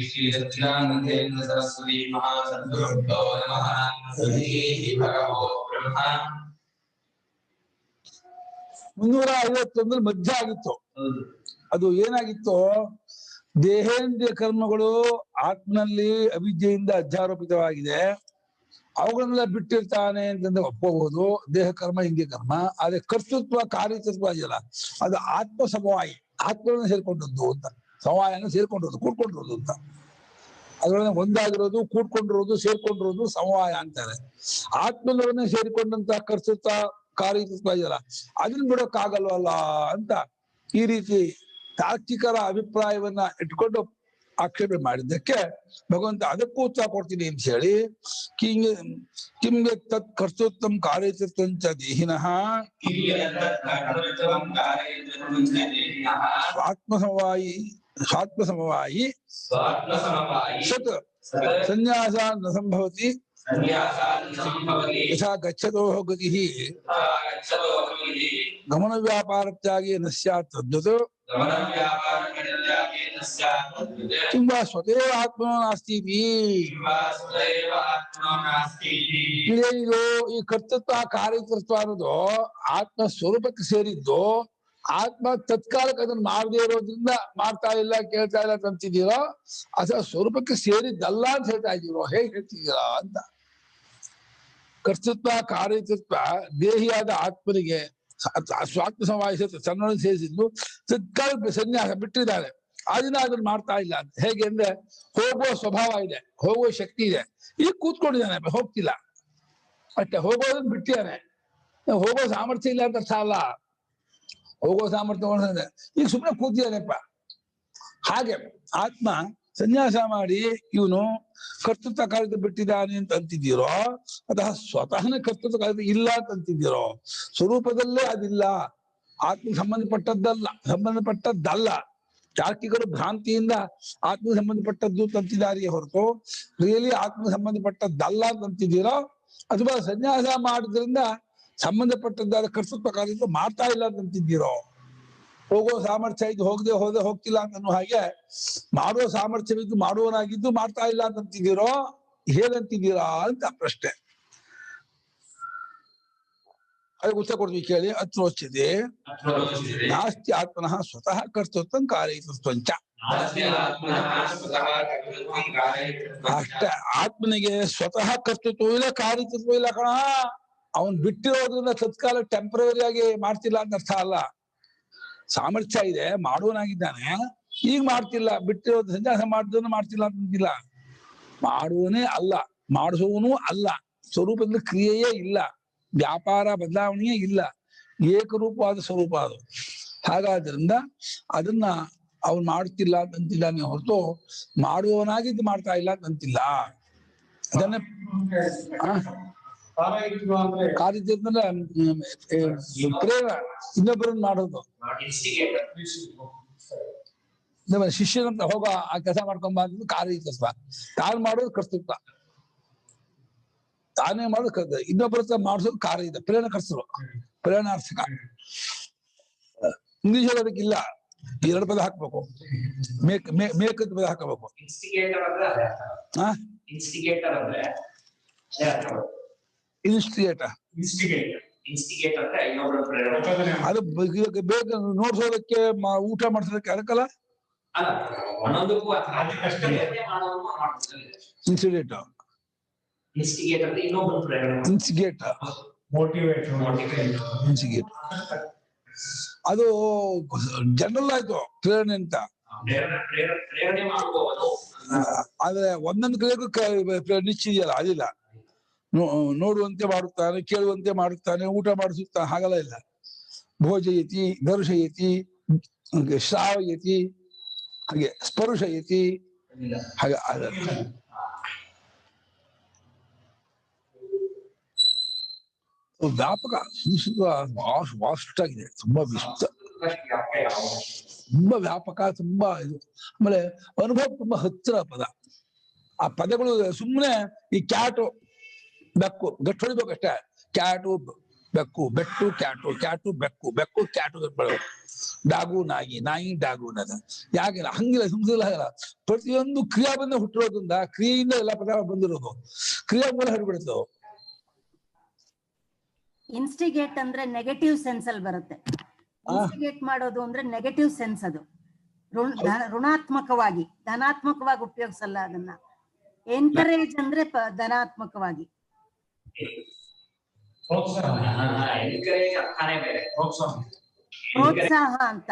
श्री सच्चिदानंदेन्द्र सरस्वती महासद्गुरुभ्यो नमः। हरिः भगवो ब्रह्म 351 ಮಧ್ಯ ಆಗಿತ್ತು. ಅದು ಏನಾಗಿತ್ತು? ದೇಹೇಂದ್ರಿಯ ಕರ್ಮಗಳು ಆತ್ಮನಲ್ಲಿ ಅವಿದ್ಯೆಯಿಂದ ಅಧ್ಯಾರೋಪಿತವಾಗಿದೆ. ಅವುಗಳನ್ನೆಲ್ಲ ಬಿಟ್ಟಿರ್ತಾನೆ ಅಂತಂದ್ರೆ ಒಪ್ಪಬಹುದು. ದೇಹ ಕರ್ಮ ಇಂದ್ರಿಯ ಕರ್ಮ. ಆದ್ರೆ ಕರ್ತೃತ್ವ ಕಾರ್ಯತತ್ವ ಇದೆಯಲ್ಲ, ಅದು ಆತ್ಮ ಸಮವಾಯಿ, ಆತ್ಮಗಳನ್ನ ಸೇರ್ಕೊಂಡದ್ದು ಅಂತ. ಸಮವಾಯನ ಸೇರ್ಕೊಂಡಿರೋದು, ಕೂಡ್ಕೊಂಡಿರೋದು ಅಂತ. ಅದರೊಳಗೆ ಒಂದಾಗಿರೋದು, ಕೂಡ್ಕೊಂಡಿರೋದು, ಸೇರ್ಕೊಂಡಿರೋದು ಸಮವಾಯ ಅಂತಾರೆ. ಆತ್ಮಗಳನ್ನ ಸೇರಿಕೊಂಡಂತ ಕರ್ತೃತ್ವ ಕಾರ್ಯತತ್ವ ಇದೆಯಲ್ಲ, ಅದನ್ನ ಬಿಡೋಕ್ಕಾಗಲ್ವಲ್ಲ ಅಂತ ಈ ರೀತಿ ತಾರ್ಕಿಕರ ಅಭಿಪ್ರಾಯವನ್ನ ಇಟ್ಕೊಂಡು ಆಕ್ಷೇಪಣೆ ಮಾಡಿದ್ದಕ್ಕೆ ಭಗವಂತ ಅದಕ್ಕೂ ಉತ್ತರ ಕೊಡ್ತೀನಿ ಅಂತ ಹೇಳಿ, ಕಿಂಗೆ ತತ್ ಕರ್ತೃತ್ವಂ ಕಾರ್ಯತತ್ವಂಚ ದೇಹಿನಃ ಸ್ವಾತ್ಮಸಮವಾಯಿ ಸತ್ ಸನ್ಯಾಸ ನ ಸಂಭವತಿ ಯಥಾ ಗಚ್ಚತೋ ಗತಿ ಗಮನ ವ್ಯಾಪಾರ ತ್ಯಾಗೇ ನ ಸ್ಯಾತ್ ತದ್ವತ್ ಕಿಂವಾ ಸ್ವತೇವ ಆತ್ಮನೋ ನಾಸ್ತಿ. ಇದೇನಿದು ಈ ಕರ್ತೃತ್ವ ಕಾರ್ಯಕರ್ತೃತ್ವ ಅನ್ನೋದು ಆತ್ಮ ಸ್ವರೂಪಕ್ಕೆ ಸೇರಿದ್ದು. ಆತ್ಮ ತತ್ಕಾಲಕ್ಕೆ ಅದನ್ನ ಮಾಡದೇ ಇರೋದ್ರಿಂದ ಮಾಡ್ತಾ ಇಲ್ಲ, ಕೇಳ್ತಾ ಇಲ್ಲ ಅಂತಿದ್ದೀರೋ, ಅಥವಾ ಸ್ವರೂಪಕ್ಕೆ ಸೇರಿದ್ದಲ್ಲ ಅಂತ ಹೇಳ್ತಾ ಇದ್ದೀರೋ, ಹೇಗೆ ಹೇಳ್ತಿದ್ದೀರಾ ಅಂತ. ಕರ್ತೃತ್ವ ಕಾರ್ಯತತ್ವ ದೇಹಿಯಾದ ಆತ್ಮನಿಗೆ ಸ್ವಾತ್ಮ ಸಮಾವೇಶ ತನ್ನೊಳಗೆ ಸೇರಿಸಿದ್ದು ತತ್ಕಾಲ ಸನ್ಯಾಸ ಬಿಟ್ಟಿದ್ದಾನೆ. ಅದನ್ನ ಅದನ್ನ ಮಾಡ್ತಾ ಇಲ್ಲ ಅಂತ. ಹೇಗೆ ಅಂದ್ರೆ ಹೋಗುವ ಸ್ವಭಾವ ಇದೆ, ಹೋಗುವ ಶಕ್ತಿ ಇದೆ, ಈಗ ಕೂತ್ಕೊಂಡಿದ್ದಾನೆ, ಹೋಗ್ತಿಲ್ಲ ಅಷ್ಟೇ. ಹೋಗೋದನ್ನ ಬಿಟ್ಟಿದ್ದಾನೆ, ಹೋಗೋ ಸಾಮರ್ಥ್ಯ ಇಲ್ಲ ಅಂತ ಅರ್ಥ ಅಲ್ಲ. ಹೋಗೋ ಸಾಮರ್ಥ್ಯ ಈಗ ಸುಮ್ಮನೆ ಕೂತಿದ್ದಾನೆಪ್ಪ. ಹಾಗೆ ಆತ್ಮ ಸನ್ಯಾಸ ಮಾಡಿ ಇವನು ಕರ್ತೃತ್ವ ಕಾರ್ಯ ಬಿಟ್ಟಿದ್ದಾನೆ ಅಂತ ಅಂತಿದ್ದೀರೋ, ಅಥವಾ ಸ್ವತಃನ ಕರ್ತೃತ್ವ ಕಾರ್ಯ ಇಲ್ಲ ಅಂತ ಅಂತಿದ್ದೀರೋ? ಸ್ವರೂಪದಲ್ಲೇ ಅದಿಲ್ಲ, ಆತ್ಮ ಸಂಬಂಧಪಟ್ಟದ್ದಲ್ಲ. ತಾರ್ಕಿಕರು ಭ್ರಾಂತಿಯಿಂದ ಆತ್ಮ ಸಂಬಂಧಪಟ್ಟದ್ದು ತಂತಿದಾರಿಯೇ ಹೊರತು ರಿಯಲಿ ಆತ್ಮ ಸಂಬಂಧಪಟ್ಟದ್ದಲ್ಲ ಅಂತ ಅಂತಿದ್ದೀರೋ, ಅಥವಾ ಸನ್ಯಾಸ ಮಾಡಿದ್ರಿಂದ ಸಂಬಂಧಪಟ್ಟದ್ದಾದ ಕರ್ತೃತ್ವ ಕಾರ್ಯ ಮಾಡ್ತಾ ಇಲ್ಲ ಅಂತ ಅಂತಿದ್ದೀರೋ? ಹೋಗೋ ಸಾಮರ್ಥ್ಯ ಇದ್ದು ಹೋಗ್ತಿಲ್ಲ ಅಂತ ಹಾಗೆ, ಮಾಡುವ ಸಾಮರ್ಥ್ಯವಿದ್ದು ಮಾಡುವನಾಗಿದ್ದು ಮಾಡ್ತಾ ಇಲ್ಲ ಅಂತ ಅಂತಿದ್ದೀರೋ, ಹೇಗಂತಿದ್ದೀರಾ ಅಂತ ಪ್ರಶ್ನೆ. ಅದಕ್ಕೆ ಉತ್ತರ ಕೊಡ್ತೀವಿ ಕೇಳಿ. ಅತ್ರೋಚ್ಯತೆ ನಾಸ್ತಿ ಆತ್ಮನಃ ಸ್ವತಃ ಕರ್ತೃತ್ವ ಕಾರ್ಯತತ್ವಂಚ. ಅಷ್ಟೇ, ಆತ್ಮನಿಗೆ ಸ್ವತಃ ಕರ್ತೃತ್ವ ಇಲ್ಲ, ಕಾರ್ಯತತ್ವ ಇಲ್ಲ ಕಣ. ಅವನ್ ಬಿಟ್ಟಿರೋದ್ರಿಂದ ತತ್ಕಾಲ ಟೆಂಪರರಿಯಾಗಿ ಮಾಡ್ತಿಲ್ಲ ಅಂತ ಅರ್ಥ ಅಲ್ಲ. ಸಾಮರ್ಥ್ಯ ಇದೆ, ಮಾಡುವನಾಗಿದ್ದಾನೆ, ಈಗ ಮಾಡ್ತಿಲ್ಲ. ಬಿಟ್ಟಿರೋದು ಸನ್ಯಾಸ ಮಾಡಿದ್ರು ಮಾಡ್ತಿಲ್ಲ ಅಂತಿಲ್ಲ. ಮಾಡುವನೇ ಅಲ್ಲ, ಮಾಡಿಸುವನು ಅಲ್ಲ, ಸ್ವರೂಪದಲ್ಲಿ ಕ್ರಿಯೆಯೇ ಇಲ್ಲ, ವ್ಯಾಪಾರ ಬದಲಾವಣೆಯೇ ಇಲ್ಲ, ಏಕರೂಪವಾದ ಸ್ವರೂಪ ಅದು. ಹಾಗಾದ್ರಿಂದ ಅದನ್ನ ಅವ್ನು ಮಾಡ್ತಿಲ್ಲ ಅಂತಿದ್ದಾನೆ ಹೊರತು ಮಾಡುವವನಾಗಿದ್ದು ಮಾಡ್ತಾ ಇಲ್ಲ ಅಂತಿಲ್ಲ. ಅದನ್ನೇ ಕಾರ್ಯದಿಂದ ಪ್ರೇಮ ಇನ್ನೊಬ್ಬರನ್ನ ಮಾಡೋದು. ಶಿಷ್ಯನಂತ ಹೋಗ ಆ ಕೆಲಸ ಮಾಡ್ಕೊಂಬ ಅಂತ ಕಾರ್ಯತತ್ವ, ತಾನು ಮಾಡೋದು ಕರ್ತೃತ್ವ. ತಾನೇ ಮಾಡೋದು ಕರ್ತ, ಇನ್ನೊಬ್ಬರ ಮಾಡಿಸೋದು ಕಾರ್ಯ ಇದೆ, ಪ್ರೇರಣ ಕರ್ಸರು, ಪ್ರೇರಣಾರ್ಥಕ. ಇಂಗ್ಲಿಷ್ ಅದಕ್ಕಿಲ್ಲ, 2 ಪದ ಹಾಕ್ಬೇಕು, ಮೇಕ್ ಅಂತ ಪದ ಹಾಕಬೇಕು. ಅದು ಬೇಗ ನೋಡ್ಸೋದಕ್ಕೆ, ಊಟ ಮಾಡ್ಸೋದಕ್ಕೆ ಅದಕ್ಕಲ್ಲ. ಅದು ಜನರಲ್ ಆಯ್ತು ಪ್ರೇರಣೆ ಅಂತ. ಆದ್ರೆ ಒಂದೊಂದು ಕಡೆಗೂ ನಿಶ್ಚಿದೆಯಲ್ಲ, ಅದಿಲ್ಲ. ನೋಡುವಂತೆ ಮಾಡುತ್ತಾನೆ, ಕೇಳುವಂತೆ ಮಾಡುತ್ತಾನೆ, ಊಟ ಮಾಡಿಸುತ್ತಾನೆ, ಹಾಗಲ್ಲ ಇಲ್ಲ. ಭೋಜಯತಿ, ದರ್ಶಯತಿ, ಶ್ರಾವಯತಿ, ಹಾಗೆ ಸ್ಪರ್ಶಯತಿ, ಹಾಗೆ ವ್ಯಾಪಕ ವಾಸ್ಟ್ ಆಗಿದೆ, ತುಂಬಾ ವಿಸ್ತ, ತುಂಬಾ ವ್ಯಾಪಕ, ತುಂಬಾ ಇದು. ಆಮೇಲೆ ಅನುಭವ ತುಂಬಾ ಹತ್ತಿರ ಪದ. ಆ ಪದಗಳು ಸುಮ್ಮನೆ ಈ ಕ್ಯಾಟು ಬೆಕ್ಕು ಗಟ್ಟು ಹೊಡಿಬೇಕಷ್ಟೇ. ಕ್ಯಾಟು ಬೆಕ್ಕು, ಬೆಟ್ಟು ಕ್ಯಾಟು, ಕ್ಯಾಟು ಬೆಕ್ಕು, ಬೆಕ್ಕು ಕ್ಯಾಟು, ಡಾಗು ನಾಯಿ, ನಾಯಿ ಡಾಗು ಅನ್ನೋದು ಯಾಕಿಲ್ಲ, ಹಂಗಿಲ್ಲ, ಸುಮ್ಸಿಲ್ಲ. ಹಾಗಲ್ಲ, ಪ್ರತಿಯೊಂದು ಕ್ರಿಯಾ ಬಂದ ಹುಟ್ಟಿರೋದ್ರಿಂದ ಕ್ರಿಯೆಯಿಂದ ಎಲ್ಲ ಪದ ಬಂದಿರೋದು, ಕ್ರಿಯಾ ಮೂಲ ಹರಿಬಿಡುತ್ತೆ. ಇನ್ಸ್ಟಿಗೇಟ್ ಅಂದ್ರೆ ನೆಗೆಟಿವ್ ಸೆನ್ಸ್ ಅಲ್ಲಿ ಬರುತ್ತೆ. ಇನ್ಸ್ಟಿಗೇಟ್ ಮಾಡೋದು ಅಂದ್ರೆ ನೆಗೆಟಿವ್ ಸೆನ್ಸ್, ಅದು ಋಣಾತ್ಮಕವಾಗಿ, ಧನಾತ್ಮಕವಾಗಿ ಉಪಯೋಗಿಸಲ್ಲ ಅದನ್ನ. ಎನ್ಕರೇಜ್ ಅಂದ್ರೆ ಧನಾತ್ಮಕವಾಗಿ. ಪ್ರೋತ್ಸಾಹ ಅಂತ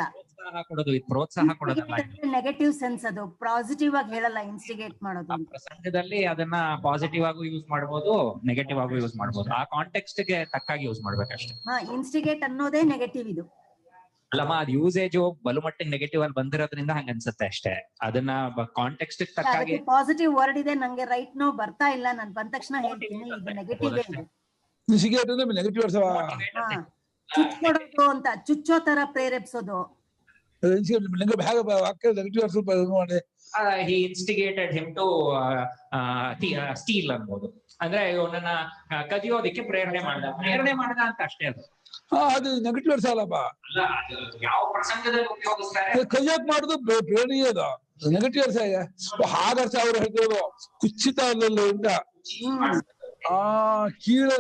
ಪ್ರೋತ್ಸಾಹ ಕೊಡೋದಲ್ಲ, ನೆಗೆಟಿವ್ ಸೆನ್ಸ್, ಅದು ಪಾಸಿಟಿವ್ ಆಗಿ ಹೇಳಲ್ಲ ಇನ್ಸ್ಟಿಗೇಟ್ ಮಾಡೋದು. ಪ್ರಸಂಗದಲ್ಲಿ ಅದನ್ನ ಪಾಸಿಟಿವ್ ಆಗೂ ಯೂಸ್ ಮಾಡಬಹುದು, ನೆಗೆಟಿವ್ ಆಗೂ ಯೂಸ್ ಮಾಡಬಹುದು. ಆ ಕಾಂಟೆಕ್ಸ್ಟ್ ಗೆ ತಕ್ಕಾಗಿ ಯೂಸ್ ಮಾಡ್ಬೇಕಷ್ಟೇ. ಇನ್ಸ್ಟಿಗೇಟ್ ಅನ್ನೋದೇ ನೆಗೆಟಿವ್ ಇದು. ಅಲ್ಲಮ್ಮ, ಅದು ಯೂಸೇಜ್ ಬಲು ಮಟ್ಟಿಗೆ ನೆಗೆಟಿವ್ ಅಲ್ಲಿ ಬಂದಿರೋದ್ರಿಂದ ಹಂಗ ಅನ್ಸುತ್ತೆ ಅಷ್ಟೇ. ಅದನ್ನ ಕಾಂಟೆಕ್ಸ್ಟ್ ತಕ್ಕಾಗಿ ಪಾಸಿಟಿವ್ ವರ್ಡ್ ಇದೆ, ನಂಗೆ ರೈಟ್ ನೋ ಬರ್ತಾ ಇಲ್ಲ, ನಾನು ಬಂದ ತಕ್ಷಣ ಹೇಳ್ತೀನಿ ಇದು ನೆಗೆಟಿವ್ ಇದೆ. ಚುಚ್ಚೋದು ಅಂತ, ಚುಚ್ಚೋ ತರ ಪ್ರೇರೇಪಿಸೋದು. he instigated him to steal ಅನ್ಬೋದು. ಅಂದ್ರೆ ಇವನನ್ನ ಕದಿಯೋದಕ್ಕೆ ಪ್ರೇರಣೆ ಮಾಡ್ದ ಅಂತ ಅಷ್ಟೇ. ಅದು ನೆಗೆಟಿವ್ ವರ್ಡ್ಸ್ ಅಲ್ಲಪ್ಪ. ಯಾವ ಪ್ರಸಂಗದಲ್ಲಿ ಉಪಯೋಗಿಸ್ತಾರೆ, ಕೈಯಾಕ್ ಮಾಡುದು ಪ್ರೇರಣೆ ಅದು ನೆಗೆಟಿವ್ ವರ್ಡ್ಸ್. ಹಾಗರ್ಸ ಅವ್ರು ಹೇಳ್ತಿರೋದು ಕುಚಿತ ಇಂದ ಕೀಳು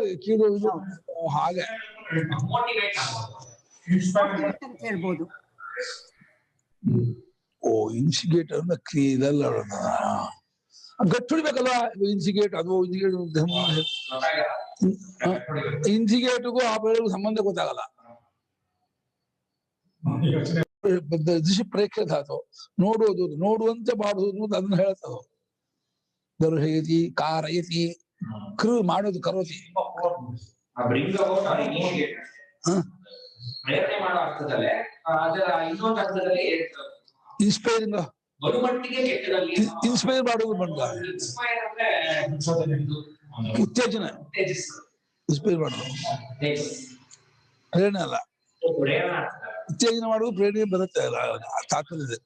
ಹಾಗೆ ಹೇಳ್ಬೋದು. ಇನ್ಸಿಗೇಟ್ ಅಂದ್ರೆ ಕ್ರಿಯೆಲ್ಲ ಗಟ್ಟಿ ಹೊಡಿಬೇಕಲ್ವಾ. ಇನ್ಸಿಗೇಟ್ ಅದು ಇನ್ಸಿಗೇಟ್ಗೂ ಆ ಬೆಳೆಗೂ ಸಂಬಂಧ ಗೊತ್ತಾಗಲ್ಲ. ದೃಶ್ಯ ಪ್ರೇಕ್ಷೆ ಧಾತು ನೋಡುವುದು, ನೋಡುವಂತೆ ಮಾಡುವುದು ಅದನ್ನ ಹೇಳ್ತದ. ದರ್ಶಯತಿ, ಕಾರಯತಿ, ಕೃ ಮಾಡೋದು, ಕರೋತಿ. ಇನ್ಸ್ಪೈರಿಂಗ್, ಇನ್ಸ್ಪೈರ್ ಮಾಡೋದು ಬಂದ ಉತ್ತೇಜನ, ಇನ್ಸ್ಪೈರ್ ಮಾಡೋದು ಪ್ರೇರಣೆ ಅಲ್ಲ. ಉತ್ತೇಜನ ಮಾಡೋದು ಪ್ರೇರಣೆ ಬರುತ್ತೆ ತಾತ್ಪರ್ಯ.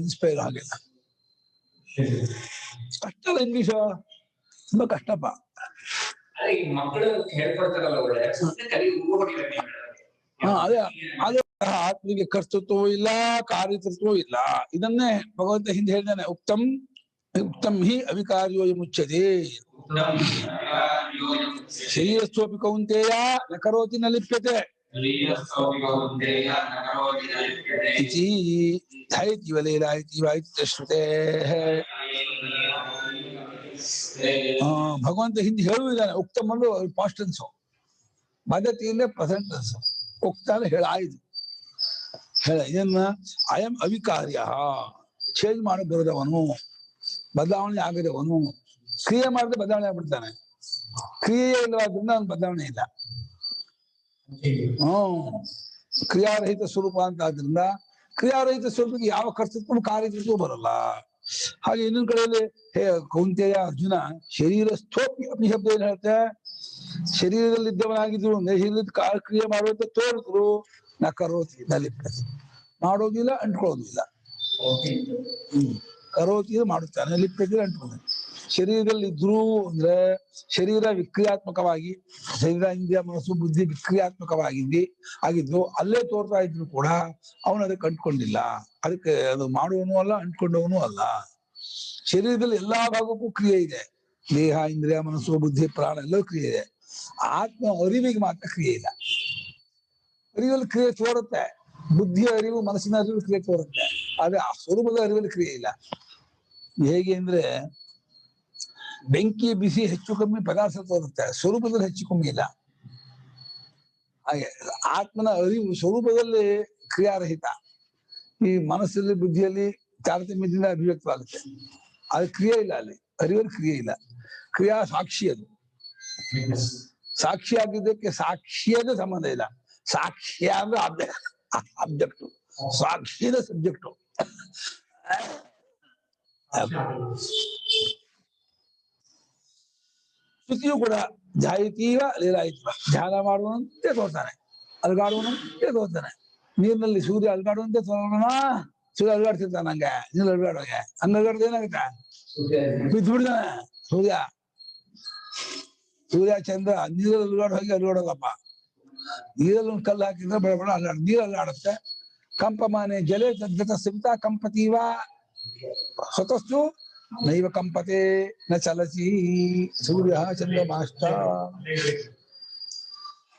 ಇನ್ಸ್ಪೈರ್ ಹಾಗೆ ಕಷ್ಟ ಅಲ್ಲ ಇಂಗ್ಲಿಷ್, ತುಂಬಾ ಕಷ್ಟಪ್ಪ. ಅದೇ ಅದೇ ಆತ್ಮಿಗೆ ಕರ್ತೃತ್ವವೂ ಇಲ್ಲ, ಕಾರ್ಯತೃತ್ವವೂ ಇಲ್ಲ. ಇದನ್ನೇ ಭಗವಂತ ಹಿಂದೆ ಹೇಳಿದಾನೆ, ಉಕ್ತಂ ಹಿ ಅವಿಕಾರ್ಯೋ ಮುಚ್ಚದೆ ಶರೀರಸ್ಥೋಪಿ ಕೌಂತೆಯ ನ ಕರೋತಿ ನ ಲಿಪ್ಯತೆ ಭಗವಂತ ಹಿಂದೆ ಹೇಳುವುದಾನೆ. ಉಕ್ತಂ ಅಂದ್ರೆ ಪಾಸ್ಟ್ ಟೆನ್ಸ್, ಪದ್ಧತಿಯಿಂದ ಪ್ರೆಸೆಂಟ್ ಟೆನ್ಸ್. ಉಕ್ತ ಅಂದ್ರೆ ಹೇಳಾಯ್ತು, ಇದನ್ನ ಅಯಂ ಅವಿಕಾರ್ಯ, ಚೇಂಜ್ ಮಾಡಕ್ ಬರೋದವನು, ಬದಲಾವಣೆ ಆಗದವನು. ಕ್ರಿಯೆ ಮಾಡಿದ್ರೆ ಬದಲಾವಣೆ ಆಗ್ಬಿಡ್ತಾನೆ, ಕ್ರಿಯೆ ಇಲ್ಲವಾದ್ರಿಂದ ಅವನು ಬದಲಾವಣೆ ಇಲ್ಲ. ಕ್ರಿಯಾರಹಿತ ಸ್ವರೂಪ ಅಂತ ಆದ್ರಿಂದ ಕ್ರಿಯಾರಹಿತ ಸ್ವರೂಪಕ್ಕೆ ಯಾವ ಕರ್ತೃತ್ವ ಕಾರ್ಯತೃತ್ವ ಬರಲ್ಲ. ಹಾಗೆ ಇನ್ನೊಂದ್ ಕಡೆಯಲ್ಲಿ ಕೌಂತೆಯ ಅರ್ಜುನ ಶರೀರಸ್ಥೋಪಿ ಅಪನಿಶಬ್ದ ಏನ್ ಹೇಳ್ತೆ, ಶರೀರದಲ್ಲಿ ಇದ್ದವನಾಗಿದ್ರು ಶರೀರದ ಕ್ರಿಯೆ ಮಾಡುವಂತ ತೋರಿದ್ರು, ನ ಕರೋತಿ ನ ಲಿಪ್ಯತೆ, ಮಾಡೋದಿಲ್ಲ ಅಂಟ್ಕೊಳ್ಳೋದಿಲ್ಲ. ಕರೋತಿ ಮಾಡುತ್ತಾನೆ, ಲಿಪ್ಯತೆ ಅಂಟ್ಕೊಳ್ಳೋದು. ಶರೀರದಲ್ಲಿ ಇದ್ರು ಅಂದ್ರೆ ಶರೀರ ವಿಕ್ರಿಯಾತ್ಮಕವಾಗಿ, ಶರೀರ ಇಂದ್ರಿಯ ಮನಸ್ಸು ಬುದ್ಧಿ ಆಗಿದ್ದು ಅಲ್ಲೇ ತೋರ್ತಾ ಇದ್ರು ಕೂಡ ಅವನು ಅದಕ್ಕೆ ಅಂಟ್ಕೊಂಡಿಲ್ಲ. ಅದಕ್ಕೆ ಅದು ಮಾಡುವನು ಅಲ್ಲ, ಅಂಟ್ಕೊಂಡವನು ಅಲ್ಲ. ಶರೀರದಲ್ಲಿ ಎಲ್ಲಾ ಭಾಗಕ್ಕೂ ಕ್ರಿಯೆ ಇದೆ, ದೇಹ ಇಂದ್ರಿಯ ಮನಸ್ಸು ಬುದ್ಧಿ ಪ್ರಾಣ ಎಲ್ಲವೂ ಕ್ರಿಯೆ ಇದೆ. ಆತ್ಮ ಅರಿವಿಗೆ ಮಾತ್ರ ಕ್ರಿಯೆ ಇಲ್ಲ. ಅರಿವಲ್ಲಿ ಕ್ರಿಯೆ ತೋರುತ್ತೆ, ಬುದ್ಧಿಯ ಅರಿವು ಮನಸ್ಸಿನ ಅರಿವು ಕ್ರಿಯೆ ತೋರುತ್ತೆ, ಆದ್ರೆ ಆ ಸ್ವರೂಪದ ಅರಿವಲ್ಲಿ ಕ್ರಿಯೆ ಇಲ್ಲ. ಹೇಗೆ ಅಂದ್ರೆ ಬೆಂಕಿ ಬಿಸಿ ಹೆಚ್ಚು ಕಮ್ಮಿ ಪದಾರ್ಥ ತೋರುತ್ತೆ, ಸ್ವರೂಪದಲ್ಲಿ ಹೆಚ್ಚು ಕಮ್ಮಿ ಇಲ್ಲ. ಹಾಗೆ ಆತ್ಮನ ಅರಿವು ಸ್ವರೂಪದಲ್ಲಿ ಕ್ರಿಯಾರಹಿತ, ಈ ಮನಸ್ಸಲ್ಲಿ ಬುದ್ಧಿಯಲ್ಲಿ ತಾರತಮ್ಯದಿಂದ ಅಭಿವ್ಯಕ್ತವಾಗುತ್ತೆ. ಅದು ಕ್ರಿಯೆ ಇಲ್ಲ, ಅಲ್ಲಿ ಅರಿವಲ್ಲಿ ಕ್ರಿಯೆ ಇಲ್ಲ. ಕ್ರಿಯಾ ಸಾಕ್ಷಿ, ಅದು ಸಾಕ್ಷಿ ಆಗಿದ್ದಕ್ಕೆ ಸಾಕ್ಷಿಯಾದ ಸಂಬಂಧ ಇಲ್ಲ. ಸಾಕ್ಷ್ಯ ಅಂದ್ರೆ ಆಬ್ಜೆಕ್ಟು, ಸಾಕ್ಷಿಯ ಸಬ್ಜೆಕ್ಟು. ಶ್ರುತಿಯು ಕೂಡ ಧ್ಯಾಯತೀವ ಲೀಲಾಯಿತೀವ, ಧ್ಯಾನ ಮಾಡುವಂತೆ ತೋರ್ತಾನೆ, ಅಲ್ಗಾಡುವಂತೆ ತೋರ್ತಾನೆ. ನೀರಿನಲ್ಲಿ ಸೂರ್ಯ ಅಲ್ಗಾಡುವಂತೆ ತೋರೋಣ, ಸೂರ್ಯ ಅಲ್ಗಾಡ್ತಿರ್ತಾನೆ ನಂಗೆ, ನೀರು ಅಲ್ಗಾಡುವಾಗೆ ಹಂಗ ಅಲ್ಗಾಡ್ದು ಏನಾಗುತ್ತೆ, ಬಿದ್ದುಬಿಡ್ತಾನೆ ಸೂರ್ಯ. ಸೂರ್ಯ ಚಂದ್ರ ನೀರಲ್ಲಿ ಅಲ್ಗಾಡೋ ಹಾಗೆ ಅಲ್ಗಾಡೋದಪ್ಪ. ನೀರಲ್ಲಿ ಒಂದು ಕಲ್ಲು ಹಾಕಿದ್ರೆ ಬೇಡ ಬೇಡ ಅಲ್ಲಾಡ, ನೀರು ಅಲ್ಲಾಡುತ್ತೆ. ಕಂಪಮಾನೆ ಜಲೆ ತದ್ಗತ ಸಿಂತ ಕಂಪತೀವ ಸ್ವತಸ್ತು ನೈವ ಕಂಪತೆ ನ ಚಲತಿ ಸೂರ್ಯ ಚಂದ್ರಮಾಷ್ಟ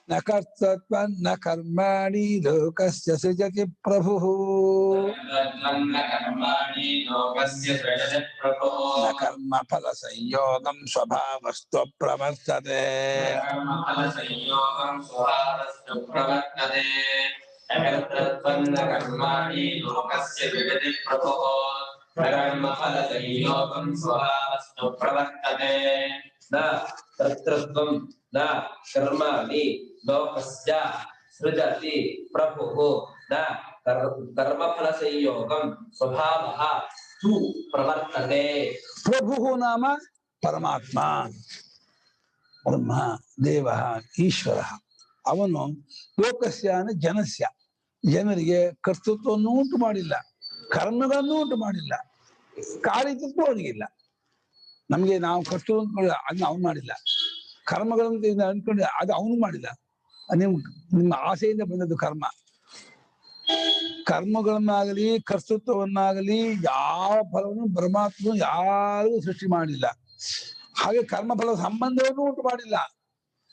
ನ ಕರ್ತತ್ವ ನ ಕರ್ಮಾಣಿ ಲೋಕಸ್ಯ ಸೃಜತಿ ಪ್ರಭು ನ ಕರ್ಮ ಫಲ ಸಂಯೋಗಂ ಸ್ವಭಾವಸ್ತು ಪ್ರವರ್ತತೆ ಕರ್ಮಾಣಿ ಲೋಕಸ್ಯ ವಿಗತಿ ಪ್ರಭೋ ಕರ್ಮ ಫಲ ಸಂಯೋಗಂ ಸ್ವಭಾವಸ್ತು ಪ್ರವರ್ತತೆ ನ ಕರ್ತೃತ್ವಂ ನ ಕರ್ಮಾಣಿ ಲೋಕಸ್ಯ ಸೃಜತಿ ಪ್ರಭುಃ ನ ಕರ್ಮ ಫಲ ಸಂಯೋಗಂ ಸ್ವಭಾವಃ ತು ಪ್ರವರ್ತತೆ. ಪ್ರಭು ನಾಮ ಪರಮಾತ್ಮ, ಬ್ರಹ್ಮ, ದೇವ, ಈಶ್ವರ. ಅವನು ಲೋಕಸ್ಯ ಅಂದ್ರೆ ಜನಸ್ಯ, ಜನರಿಗೆ ಕರ್ತೃತ್ವವನ್ನು ಉಂಟು ಮಾಡಿಲ್ಲ, ಕರ್ಮಗಳನ್ನು ಉಂಟು ಮಾಡಿಲ್ಲ, ಕಾರ್ಯತತ್ವ ಅವನಿಗಿಲ್ಲ. ನಮ್ಗೆ ನಾವು ಕರ್ತೃ ಅಂದ್ಕೊಂಡಿಲ್ಲ, ಅದನ್ನ ಅವನು ಮಾಡಿಲ್ಲ. ಕರ್ಮಗಳನ್ನು ಅನ್ಕೊಂಡಿಲ್ಲ, ಅದು ಅವನು ಮಾಡಿಲ್ಲ. ನಿಮ್ಮ ಆಸೆಯಿಂದ ಬಂದದ್ದು ಕರ್ಮ. ಕರ್ಮಗಳನ್ನಾಗಲಿ ಕರ್ತೃತ್ವವನ್ನಾಗಲಿ ಯಾವ ಫಲವನ್ನು ಪರಮಾತ್ಮ ಯಾರಿಗೂ ಸೃಷ್ಟಿ ಮಾಡಿಲ್ಲ. ಹಾಗೆ ಕರ್ಮಫಲ ಸಂಬಂಧವನ್ನು ಉಂಟು ಮಾಡಿಲ್ಲ.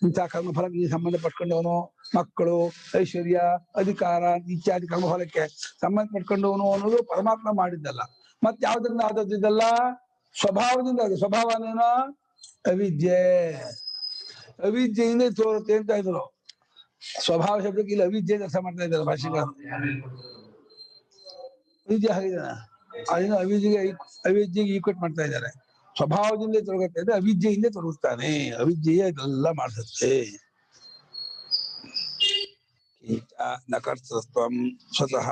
ಇಂಥ ಕರ್ಮಫಲಕ್ಕೆ ಸಂಬಂಧ ಪಟ್ಕೊಂಡವನು, ಮಕ್ಕಳು, ಐಶ್ವರ್ಯ, ಅಧಿಕಾರ ಇತ್ಯಾದಿ ಕರ್ಮಫಲಕ್ಕೆ ಸಂಬಂಧ ಪಟ್ಕೊಂಡವನು ಅನ್ನೋದು ಪರಮಾತ್ಮ ಮಾಡಿದ್ದಲ್ಲ. ಮತ್ತೆ ಯಾವ್ದ್ರಿಂದ ಆದದ್ದಿದ್ದಲ್ಲ, ಸ್ವಭಾವದಿಂದ. ಅದು ಸ್ವಭಾವನೇನೋ ಅವಿದ್ಯೆ. ಅವಿದ್ಯೆಯಿಂದ ತೋರುತ್ತೆ ಅಂತ ಇದ್ರು. ಸ್ವಭಾವ ಶಬ್ದಕ್ಕೆ ಇಲ್ಲಿ ಅವಿದ್ಯೆ ಅರ್ಥ ಮಾಡ್ತಾ ಇದ್ದಾರೆ ಭಾಷೆಗಳು. ಅವಿದ್ಯೆ ಹಾಗಿದ್ದಾನೆ, ಅದನ್ನು ಅವಿದ್ಯೆಗೆ ಈಕ್ವೇಟ್ ಮಾಡ್ತಾ ಇದ್ದಾರೆ. ಸ್ವಭಾವದಿಂದ ತೊಡಗುತ್ತೆ ಅಂದ್ರೆ ಅವಿದ್ಯೆಯಿಂದ ತೊಡಗುತ್ತಾನೆ, ಅವಿದ್ಯೆಯೇ ಇದೆಲ್ಲ ಮಾಡಿಸುತ್ತೆ. ನ ಕರ್ತೃತ್ವಂ ಸ್ವತಃ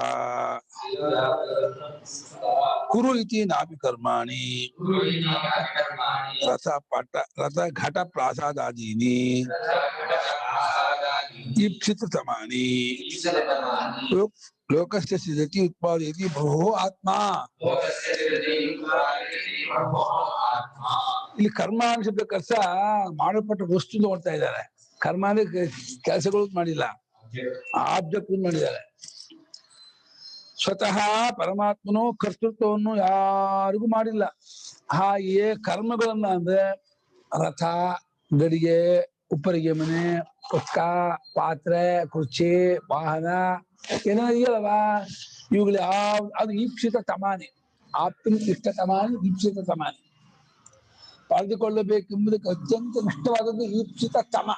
ಕುರು ಇತಿ ನಾಪಿ ಕರ್ಮಾಣಿ ರಥ ಘಟ ಪ್ರಾಸಾದಾದೀನಿ ಈಪ್ಸಿತಮಾನಿ ಲೋಕಸ್ಯ ಸೃಜತಿ ಉತ್ಪಾದಯತಿ ಬಹು ಆತ್ಮ. ಇಲ್ಲಿ ಕರ್ಮ ಶಬ್ದಕ್ಕೆ ಅರ್ಥ ಮಾಡಲ್ಪಟ್ಟ ವಸ್ತು ನೋಡ್ತಾ ಇದ್ದಾರೆ. ಕರ್ಮ ಅಂದ್ರೆ ಕೆಲಸಗಳು ಮಾಡಿಲ್ಲ, ಆಬ್ಜೆಕ್ಟ್ ಮಾಡಿದ್ದಾರೆ. ಸ್ವತಃ ಪರಮಾತ್ಮನು ಕರ್ತೃತ್ವವನ್ನು ಯಾರಿಗೂ ಮಾಡಿಲ್ಲ. ಹಾಗೆಯೇ ಕರ್ಮಗಳನ್ನ ಅಂದ್ರೆ ರಥ, ಗಡಿಗೆ, ಉಪ್ಪರಿಗೆ ಮನೆ, ಪುಸ್ತಕ, ಪಾತ್ರೆ, ಕುರ್ಚಿ, ವಾಹನ ಏನೋ ಇದೆಯಲ್ಲವಾ, ಇವುಗಳು ಅದು ಈಪ್ಸಿತ ತಮಾನೆ. ಆಪ್ತಂ ಇಷ್ಟ ತಮಾನೆ, ಈಪ್ಸಿತ ತಮಾನೆ. ಪಡೆದುಕೊಳ್ಳಬೇಕೆಂಬುದಕ್ಕೆ ಅತ್ಯಂತ ಇಷ್ಟವಾದದ್ದು ಈಪ್ಸಿತ ತಮ.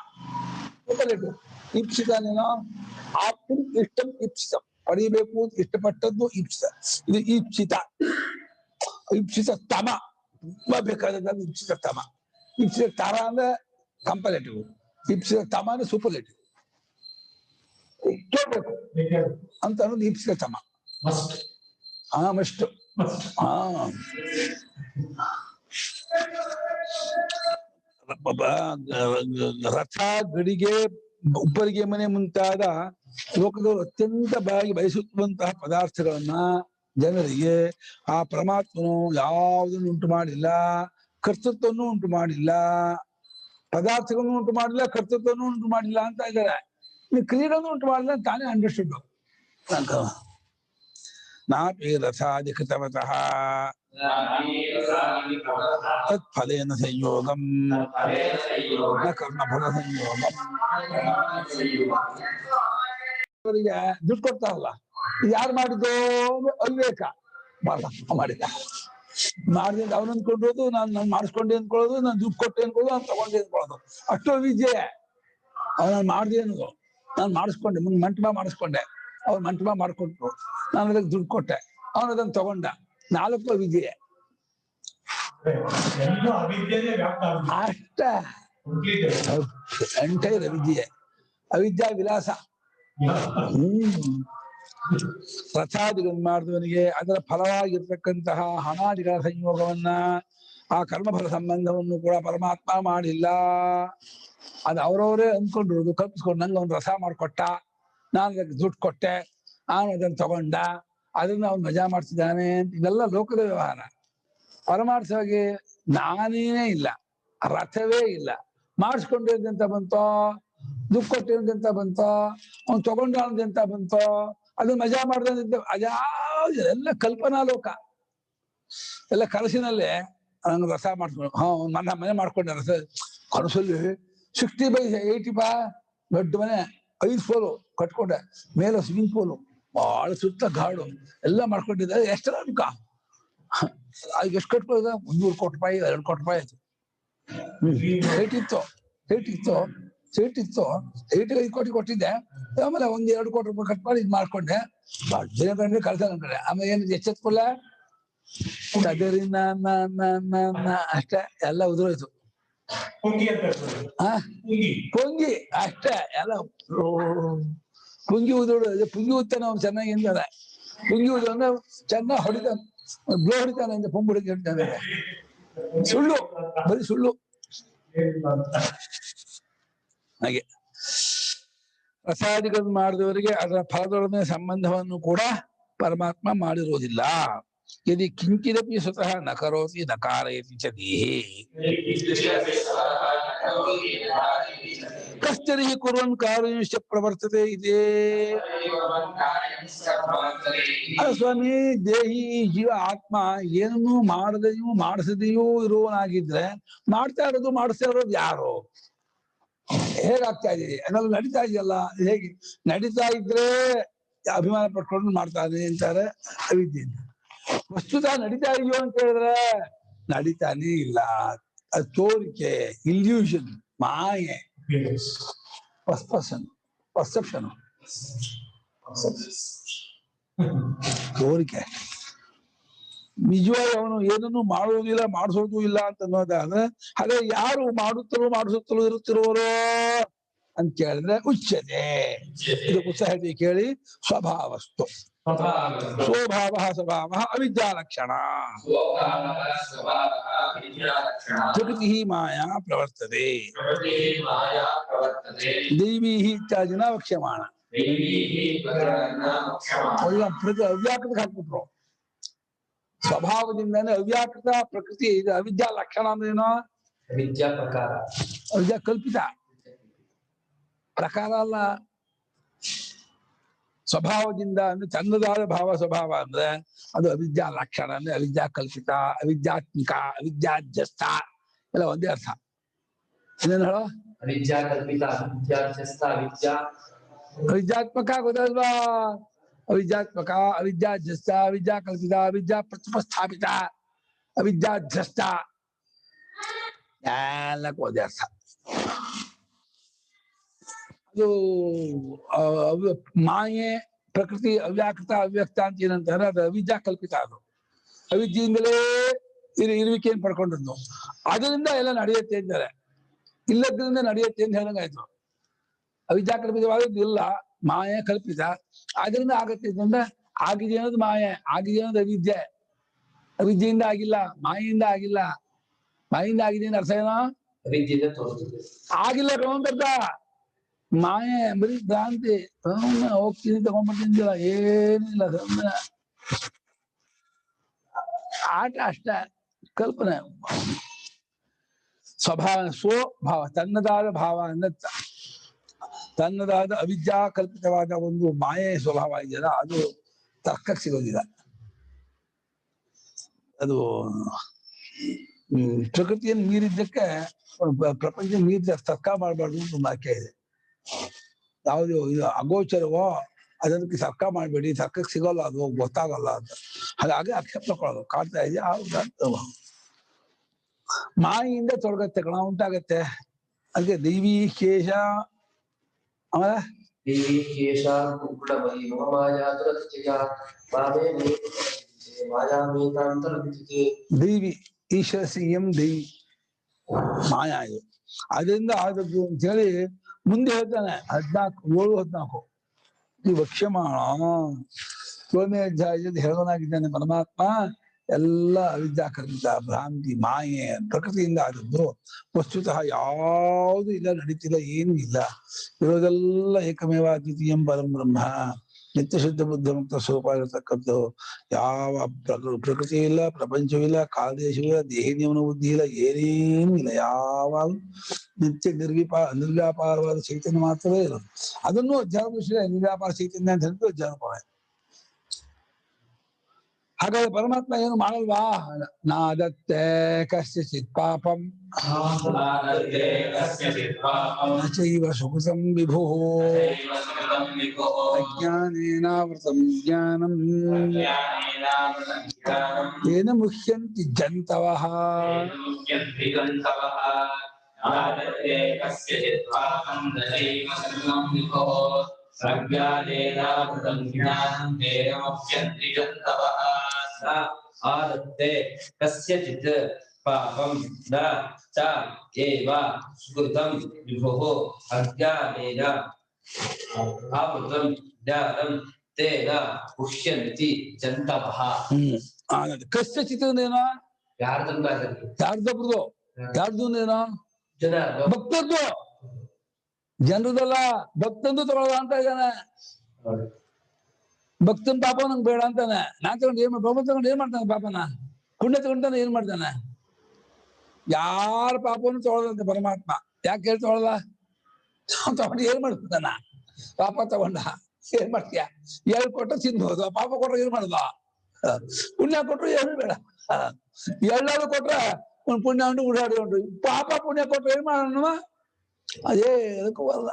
ಈಪ್ಸಿತನೇನೋ ಆಪ್ತಂ ಇಷ್ಟಂ ಈಪ್ಸಿತ, ಪಡೆಯಬೇಕು ಅಂತ ಇಷ್ಟಪಟ್ಟದ್ದು ಈಪ್ಸಿತ. ಇದು ಈಪ್ಸಿತ. ಈಪ್ಸಿತ ತಮ ತುಂಬಾ ಬೇಕಾದದ್ದು ಈಪ್ಸಿತ ತಮ. ಈಪ್ಸಿತ ತರ ಅಂದ್ರೆ ಕಂಪರೇಟಿವ್, ಈಪ್ಸಿತ ತಮ ಅಂದ್ರೆ ಸೂಪರ್ಲೇಟಿವ್. ಕೇಳ್ಬೇಕು ಅಂತ ಅನ್ನೋದು ಈಪ್ಸಿತ ತಮ. ಮಸ್ಟ್. ರಥ, ಗಡಿಗೆ, ಉಪ್ಪರಿಗೆ ಮನೆ ಮುಂತಾದ ಲೋಕದವರು ಅತ್ಯಂತ ಬಯಸುವಂತಹ ಪದಾರ್ಥಗಳನ್ನ ಜನರಿಗೆ ಆ ಪರಮಾತ್ಮನು ಯಾವುದನ್ನು ಉಂಟು ಮಾಡಿಲ್ಲ, ಕರ್ತೃತ್ವವನ್ನು ಉಂಟು ಮಾಡಿಲ್ಲ, ಪದಾರ್ಥಗಳನ್ನು ಉಂಟು ಮಾಡಿಲ್ಲ, ಕರ್ತೃತ್ವವನ್ನು ಉಂಟು ಮಾಡಿಲ್ಲ ಅಂತ ಇದ್ದಾರೆ. ನೀವು ಕ್ರೀಡೆಯನ್ನು ಉಂಟು ಮಾಡಿಲ್ಲ ತಾನೇ ಅಂಡರ್ಸ್ಟುಡ್. ನಾಪಿ ರಥಾಧಿಕೃತವತಃ ತತ್ಫಲೇನ ಸಂಯೋಗಂ ನ ಕರ್ಮಫಲ ಸಂಯೋಗಂ. ಅವರಿಗೆ ದುಡ್ಡು ಕೊಡ್ತಾರಲ್ಲ, ಯಾರು ಮಾಡಿದ್ದು ಅವಿವೇಕ ಮಾಡಿದ. ಮಾಡಿದ ಅವನು ಅಂದ್ಕೊಂಡೋದು, ನಾನು ಮಾಡಿಸ್ಕೊಂಡೆ ಅಂದ್ಕೊಳ್ಳೋದು, ನಾನು ದುಡ್ಡು ಕೊಟ್ಟೆ ಅಂದ್ಕೊಳ್ಳೋದು, ನಾನು ತಗೊಂಡೆ ಅಂದ್ಕೊಳ್ಳೋದು. ಅಷ್ಟು ಅವಿದ್ಯೆ. ಅವನು ಮಾಡಿದೆ ಅನ್ನೋದು, ನಾನು ಮಾಡಿಸ್ಕೊಂಡೆ, ಮಂಟಪ ಮಾಡಿಸ್ಕೊಂಡೆ, ಅವ್ರು ಮಂಟಪ ಮಾಡ್ಕೊಟ್ರು, ನಾನು ಅದಕ್ಕೆ ದುಡ್ಡು ಕೊಟ್ಟೆ, ಅವನು ಅದನ್ನು ತಗೊಂಡ. 4 ಅವಿದ್ಯೆ ಅಷ್ಟ. ಎಂಟೈರ್ ಅವಿದ್ಯೆ, ಅವಿದ್ಯಾ ವಿಲಾಸ. ರಥಾದಿಗಳನ್ನು ಮಾಡಿದವನಿಗೆ ಅದರ ಫಲವಾಗಿರ್ತಕ್ಕಂತಹ ಹಣಾದಿಗಳ ಸಂಯೋಗವನ್ನ ಆ ಕರ್ಮಫಲ ಸಂಬಂಧವನ್ನು ಕೂಡ ಪರಮಾತ್ಮ ಮಾಡಿಲ್ಲ. ಅದು ಅವರವರೇ ಅಂದ್ಕೊಂಡಿರೋದು, ಕಲ್ಪಿಸ್ಕೊಂಡು ನಂಗೆ ಅವ್ನು ರಸ ಮಾಡಿಕೊಟ್ಟ, ನಾನು ಅದಕ್ಕೆ ದುಡ್ಡು ಕೊಟ್ಟೆ, ಅವನು ಅದನ್ನು ತಗೊಂಡ, ಅದನ್ನ ಅವ್ನು ಮಜಾ ಮಾಡ್ತಿದ್ದಾನೆ ಅಂತ ಇದೆಲ್ಲ ಲೋಕದ ವ್ಯವಹಾರ. ಪರಮಾರ್ಥವಾಗಿ ನಾನೇನೇ ಇಲ್ಲ, ರಥವೇ ಇಲ್ಲ, ಮಾಡಿಸ್ಕೊಂಡಿರೋದಂತ ಬಂತೋ, ದುಡ್ಡು ಕೊಟ್ಟಿರೋದಂತ ಬಂತೋ, ಅವ್ನು ತಗೊಂಡಂತ ಬಂತೋ, ಅದನ್ನ ಮಜಾ ಮಾಡ್ದಂತ ಎಲ್ಲ ಕಲ್ಪನಾ ಲೋಕ. ಎಲ್ಲ ಕನಸಿನಲ್ಲೇ ನಂಗೆ ರಸ ಮಾಡ್ಕೊಂಡು ನನ್ನ ಮನೆ ಮಾಡ್ಕೊಂಡೆ ರಸ. ಕನಸಲ್ಲಿ 60/80 ದೊಡ್ಡ ಮನೆ, 5 ಫ್ಲೋರು ಕಟ್ಕೊಂಡೆ, ಮೇಲೆ ಸ್ವಿಮ್ಮಿಂಗ್ ಪೂಲು, ಬಹಳ ಸುತ್ತ ಗಾಡು ಎಲ್ಲ ಮಾಡ್ಕೊಂಡಿದ್ದೆ. ಎಷ್ಟರ ಅನ್ಕ ಈಗ ಎಷ್ಟು ಕಟ್ಕೊಳ್ಳೋದ? 100 ಕೋಟಿ ರೂಪಾಯಿ, 2 ಕೋಟಿ ರೂಪಾಯಿ ಆಯ್ತು. ಸೇಟಿತ್ತು 5 ಕೋಟಿ ಕೊಟ್ಟಿದ್ದೆ. ಆಮೇಲೆ 1-2 ಕೋಟಿ ರೂಪಾಯಿ ಕಟ್ ಮಾಡಿ ಇದ್ ಮಾಡ್ಕೊಂಡೆ. ಜನ ಕಂಡ್ರೆ ಕಳ್ಸ ಕಂಡ್ರೆ ಆಮೇಲೆ ಏನು ಎಚ್ಚೆತ್ಕೊಲ್ಲ, ಅದರಿಂದ ಅಷ್ಟೇ ಎಲ್ಲ ಉದುರೋಯ್ತು. ಪುಂಗಿ ಅಷ್ಟೇ ಎಲ್ಲ ಪುಂಗಿ ಉದುರೋದು. ಪುಂಗಿ ಉತ್ತಾನೆ ಅವ್ನು ಚೆನ್ನಾಗಿ ಎಂದಾರೆ. ಪುಂಗಿ ಉದು ಅಂದ್ರೆ ಚೆನ್ನಾಗಿ ಹೊಡಿತಾನೆ, ಬ್ಲೋ ಹೊಡಿತಾನೆ ಅಂತ ಪುಂಗಿ ಹೊಡಿತ ಹೇಳ್ತಾನೆ. ಸುಳ್ಳು, ಬರೀ ಸುಳ್ಳು. ಹಾಗೆ ರಸಾದಿಗಳನ್ನು ಮಾಡಿದವರಿಗೆ ಅದರ ಫಲದೊಡನೆ ಸಂಬಂಧವನ್ನು ಕೂಡ ಪರಮಾತ್ಮ ಮಾಡಿರುವುದಿಲ್ಲ. ಯದಿ ಕಿಂಚಿದಪಿ ಸ್ವತಃ ನ ಕರೋತಿ ನ ಕಾರಯತಿ ಚ ದೇಹೇ ಕಶ್ಚರಿಹಿ ಕುರ್ವನ್ ಕಾರ್ಯಂಶ್ಚ ಪ್ರವರ್ತತೆ ಇದೆ. ಸ್ವಾಮಿ, ದೇಹಿ ಜೀವ ಆತ್ಮ ಏನನ್ನೂ ಮಾಡದೆಯೂ ಮಾಡಿಸದೆಯೂ ಇರುವನಾಗಿದ್ರೆ ಮಾಡ್ತಾ ಇರೋದು ಮಾಡಿಸ್ತಾ ಇರೋದು ಯಾರು? ಹೇಗಾಗ್ತಾ ಇದೀವಿ ಅದೆಲ್ಲ ನಡೀತಾ ಇದೆಯಲ್ಲ, ಹೇಗೆ ನಡೀತಾ ಇದ್ರೆ ಅಭಿಮಾನ ಪಟ್ಕೊಂಡು ಮಾಡ್ತಾನೆ ಅಂತಾರೆ ಅವಿದ್ಯೆಯಿಂದ. ವಸ್ತುತ ನಡೀತಾ ಇದೆಯೋ ಅಂತ ಹೇಳಿದ್ರೆ ನಡೀತಾನೆ ಇಲ್ಲ. ಅದು ತೋರಿಕೆ, ಇಲ್ಯೂಷನ್, ಮಾಯೆ, ಪರ್ಸೆಪ್ಷನ್, ತೋರಿಕೆ. ನಿಜವಾಗಿ ಅವನು ಏನನ್ನು ಮಾಡುವುದಿಲ್ಲ, ಮಾಡಿಸೋದು ಇಲ್ಲ ಅಂತ ಅನ್ನೋದಾದ್ರೆ ಹಾಗೆ ಯಾರು ಮಾಡುತ್ತಲೂ ಮಾಡಿಸುತ್ತಲೂ ಇರುತ್ತಿರುವರೋ ಅಂತ ಕೇಳಿದ್ರೆ ಉಚ್ಯತೆ. ಇದು ಪುಸ್ತಕ ಕೇಳಿ. ಸ್ವಭಾವಸ್ತು ಸ್ವಭಾವ ಸ್ವಭಾವ ಅವಿದ್ಯಾ ಲಕ್ಷಣ ಪ್ರಕೃತಿ ಮಾಯಾ ಪ್ರವರ್ತದೆ ದೈವೀ ಇತ್ಯಾದಿನ ವಕ್ಷ್ಯಮಾಣ. ಅವ್ಯಾಕೃತ ಹಾಕ್ಬಿಟ್ರು. ಸ್ವಭಾವದಿಂದಾನೆ ಅವ್ಯಾಕೃತ ಪ್ರಕೃತಿ. ಇದು ಅವಿದ್ಯಾ ಲಕ್ಷಣ ಅಂದ್ರೇನು? ವಿದ್ಯಾ ಪ್ರಕಾರ, ಅವಿದ್ಯಾ ಕಲ್ಪಿತ ಪ್ರಕಾರ ಅಲ್ಲ. ಸ್ವಭಾವದಿಂದ ಅಂದ್ರೆ ತನ್ನದಾದ ಭಾವ ಸ್ವಭಾವ ಅಂದ್ರೆ ಅದು ಅವಿದ್ಯಾ ಲಕ್ಷಣ. ಅಂದ್ರೆ ಅವಿದ್ಯಾ ಕಲ್ಪಿತ, ಅವಿದ್ಯಾತ್ಮಿಕ, ಅವಿದ್ಯಾಧ್ಯಸ್ಥ ಎಲ್ಲ ಒಂದೇ ಅರ್ಥ. ಏನೇನು ಹೇಳೋ? ಅವಿದ್ಯಾ ಕಲ್ಪಿತ, ಅವಿದ್ಯಾಧ್ಯಸ್ಥ, ಅವಿದ್ಯಾತ್ಮಕ ಗೊತ್ತಲ್ವಾ? ಅವಿದ್ಯಾತ್ಮಕ, ಅವಿದ್ಯಾಧ್ಯಸ್ಥ, ಅವಿದ್ಯಾ ಕಲ್ಪಿತ, ಅವಿದ್ಯಾ ಪ್ರತಿಪಸ್ಥಾಪಿತ, ಅವಿದ್ಯಾಧ್ಯಸ್ಥ ಎಲ್ಲಕ್ಕೂ ಒಂದೇ ಅರ್ಥ. ಅದು ಮಾಯೆ, ಪ್ರಕೃತಿ, ಅವ್ಯಾಕೃತ, ಅವ್ಯಕ್ತ ಅಂತ ಏನಂತಾರೆ ಅದು ಅವಿದ್ಯಾ ಕಲ್ಪಿತ. ಅದು ಅವಿದ್ಯೆಯಿಂದಲೇ ಇರುವಿಕೆಯನ್ನು ಪಡ್ಕೊಂಡಿದ್ದು. ಅದರಿಂದ ಎಲ್ಲ ನಡೆಯುತ್ತೆ ಅಂತಾರೆ. ಇಲ್ಲದ್ರಿಂದ ನಡೆಯುತ್ತೆ ಅಂತ ಹೇಳಂಗಾಯ್ತು. ಅವಿದ್ಯಾ ಕಲ್ಪಿತವಾದದ್ದು ಇಲ್ಲ, ಮಾಯೆ ಕಲ್ಪಿತ. ಅದರಿಂದ ಆಗತ್ತೆ ಅಂದ್ರೆ ಆಗಿದೆ ಅನ್ನೋದು ಮಾಯೆ, ಆಗಿದೆ ಅನ್ನೋದು ಅವಿದ್ಯೆ. ಅವಿದ್ಯೆಯಿಂದ ಆಗಿಲ್ಲ, ಮಾಯೆಯಿಂದ ಆಗಿಲ್ಲ. ಮಾಯಿಂದ ಆಗಿದೆ ಅಂದ್ರೆ ಅರ್ಥ ಏನೋ? ಅವಿದ್ಯೆಯಿಂದ ತೋರಿಸುತ್ತೆ. ಆಗಿಲ್ಲ ಕಣಂತ ಮಾಯೆ, ಬರೀ ಭ್ರಾಂತಿ. ಹೋಗ್ತೀನಿ ತಗೊಂಡ್ಬರ್ತೀನಿ, ಏನಿಲ್ಲ, ಆಟ ಅಷ್ಟೇ, ಕಲ್ಪನೆ. ಸ್ವಭಾವ, ಸ್ವಭಾವ, ತನ್ನದಾದ ಭಾವ ಅಂದ್ರೆ ತನ್ನದಾದ ಅವಿದ್ಯಾ ಕಲ್ಪಿತವಾದ ಒಂದು ಮಾಯೆ ಸ್ವಭಾವ ಇದೆಯಲ್ಲ, ಅದು ತರ್ಕಕ್ಕೆ ಸಿಗೋದಿಲ್ಲ. ಅದು ಪ್ರಕೃತಿಯನ್ನು ಮೀರಿದ್ದಕ್ಕೆ, ಪ್ರಪಂಚ ಮೀರಿದ ತರ್ಕ ಮಾಡಬಾರ್ದು ಅಂತ ಒಂದು ವಾಕ್ಯ ಇದೆ. ಯಾವುದು ಇದು ಅಗೋಚರವೋ ಅದಕ್ಕೆ ತರ್ಕ ಮಾಡಬೇಡಿ, ತರ್ಕಕ್ಕೆ ಸಿಗೋಲ್ಲ, ಅದು ಗೊತ್ತಾಗಲ್ಲ ಅಂತ. ಹಾಗಾಗಿ ಆಕ್ಷೇಪ ತಗೊಳ್ಳೋದು. ಕಾಡ್ತಾ ಇದೆಯಾ ಮಾಯಿಂದ ತೊಡಗತ್ತೆ ಕಣ, ಉಂಟಾಗತ್ತೆ. ಅದಕ್ಕೆ ದೈವೀ ಕೇಶ, ಆಮೇಲೆ ದೇವಿ ಕೇಶ ಕುಕ್ಕುಳಮಯಿ ಮಮ ಮಾಯಾ ದುರತ್ಯಯ ಮಾಮೇ ಮಾಯಾಮೇತಾಂತರ ವಿದಿತೆ. ದೈವಿ ಈಶ್ವರ ಸಿಎಂ ದೈವಿ ಮಾಯಾ ಇದು. ಅದರಿಂದ ಆದದ್ದು ಅಂತ ಹೇಳಿ ಮುಂದೆ ಹೇಳ್ತಾನೆ 14 ಈ ವಕ್ಷ್ಯಮಾಣ 7ನೇ ಅಧ್ಯಾಯದಲ್ಲಿ ಹೇಳೋನಾಗಿದ್ದಾನೆ ಪರಮಾತ್ಮ. ಎಲ್ಲ ಅವಿದ್ಯಾಕೃತ ಭ್ರಾಂತಿ ಮಾಯೆ ಪ್ರಕೃತಿಯಿಂದ ಆದದ್ದು. ವಸ್ತುತಃ ಯಾವುದು ಇಲ್ಲ, ನಡೀತಿಲ್ಲ, ಏನೂ ಇಲ್ಲ. ಇರೋದೆಲ್ಲ ಏಕಮೇವ ಅದ್ವಿತೀಯಂ ಪರಂ ಬ್ರಹ್ಮ, ನಿತ್ಯ ಶುದ್ಧ ಬುದ್ಧ ಮುಕ್ತ ಸ್ವರೂಪ ಇರತಕ್ಕದ್ದು. ಯಾವ ಪ್ರಕೃತಿ ಇಲ್ಲ, ಪ್ರಪಂಚವಿಲ್ಲ, ಕಾಲದೇಶವಿಲ್ಲ, ದೇಹಿ ನಿಯಮನ ಬುದ್ಧಿ ಇಲ್ಲ, ಏನೇನೂ ಇಲ್ಲ. ಯಾವಾಗ ನಿತ್ಯ ನಿರ್ವ್ಯಾಪಾರವಾದ ಚೈತನ್ಯ ಮಾತ್ರವೇ ಇರೋದು. ಅದನ್ನು ಅಧ್ಯಾತ್ಮ ನಿರ್ವ್ಯಾಪಾರ ಚೈತನ್ಯ ಅಂತ ಹೇಳಿದ್ರು ಅಧ್ಯಾತ್ಮವೇ. ಹಾಗಾದ್ರೆ ಪರಮಾತ್ಮ ಏನು ಮಾಡಲ್ವಾ? ನಾದತ್ತೆ ಕಸ್ಯಚಿತ್ ಪಾಪಂ ನಚೈವ ಸುಕೃತಂ ವಿಭು ಅಜ್ಞಾನೇನಾವೃತಂ ಜ್ಞಾನಂ ತೇನ ಮುಹ್ಯಂತಿ ಜಂತವಃ. ಆದತ್ತೆ ಕಸ್ಯಚಿತ್ ಪಾಪಂ ನ ಚ ಏವ ಸುಕೃತಂ ವಿಭುಃ ಅಜ್ಞಾನೇನ ಆವೃತಂ ಜ್ಞಾನಂ ತೇನ ಮುಹ್ಯಂತಿ ಜಂತವಃ. ಕಸ್ಯಚಿತ್ ಅಂದೇನೋ ಯಾರ್ದೊಬ್ಬರು ಯಾರ್ದು ಅಂದೇನೋ ಜನ ಭಕ್ತದ್ದು, ಜನರದಲ್ಲ, ಭಕ್ತಂದು ತಗೊಳ್ಳೋದ ಅಂತ ಇದ್ದಾನೆ. ಭಕ್ತನ ಪಾಪ ನಂಗೆ ಬೇಡ ಅಂತಾನೆ. ನಾನ್ ತಗೊಂಡು ಪಾಪ ತಗೊಂಡು ಏನ್ ಮಾಡ್ತಾನೆ? ಪಾಪನ ಪುಣ್ಯ ತಗೊಂಡ್ತಾನೆ ಏನ್ ಮಾಡ್ತಾನೆ? ಯಾರ ಪಾಪವನ್ನು ತಗೊಳ್ಳದಂತೆ ಪರಮಾತ್ಮ. ಯಾಕೆ ಹೇಳಿ ತಗೊಳ್ಳಲ್ಲ? ತಗೊಂಡು ಏನ್ ಮಾಡ್ತಾನ? ಪಾಪ ತಗೊಂಡ ಏನ್ ಮಾಡ್ತೀಯ? ಎಳ್ ಕೊಟ್ರೆ ತಿನ್ಬಹುದು, ಪಾಪ ಕೊಟ್ರೆ ಏನ್ ಮಾಡುದ? ಪುಣ್ಯ ಕೊಟ್ರು ಏನು ಬೇಡ. ಎಲ್ಲಾರು ಕೊಟ್ರೆ ಒಂದ್ ಪುಣ್ಯ ಉಂಟು, ಉಡಾಡಿ ಉಂಟು. ಪಾಪ ಪುಣ್ಯ ಕೊಟ್ರೆ ಏನ್ ಮಾಡೋಣ? ಅದೇ ಅದಕ್ಕೂ ಬರಲ್ಲ.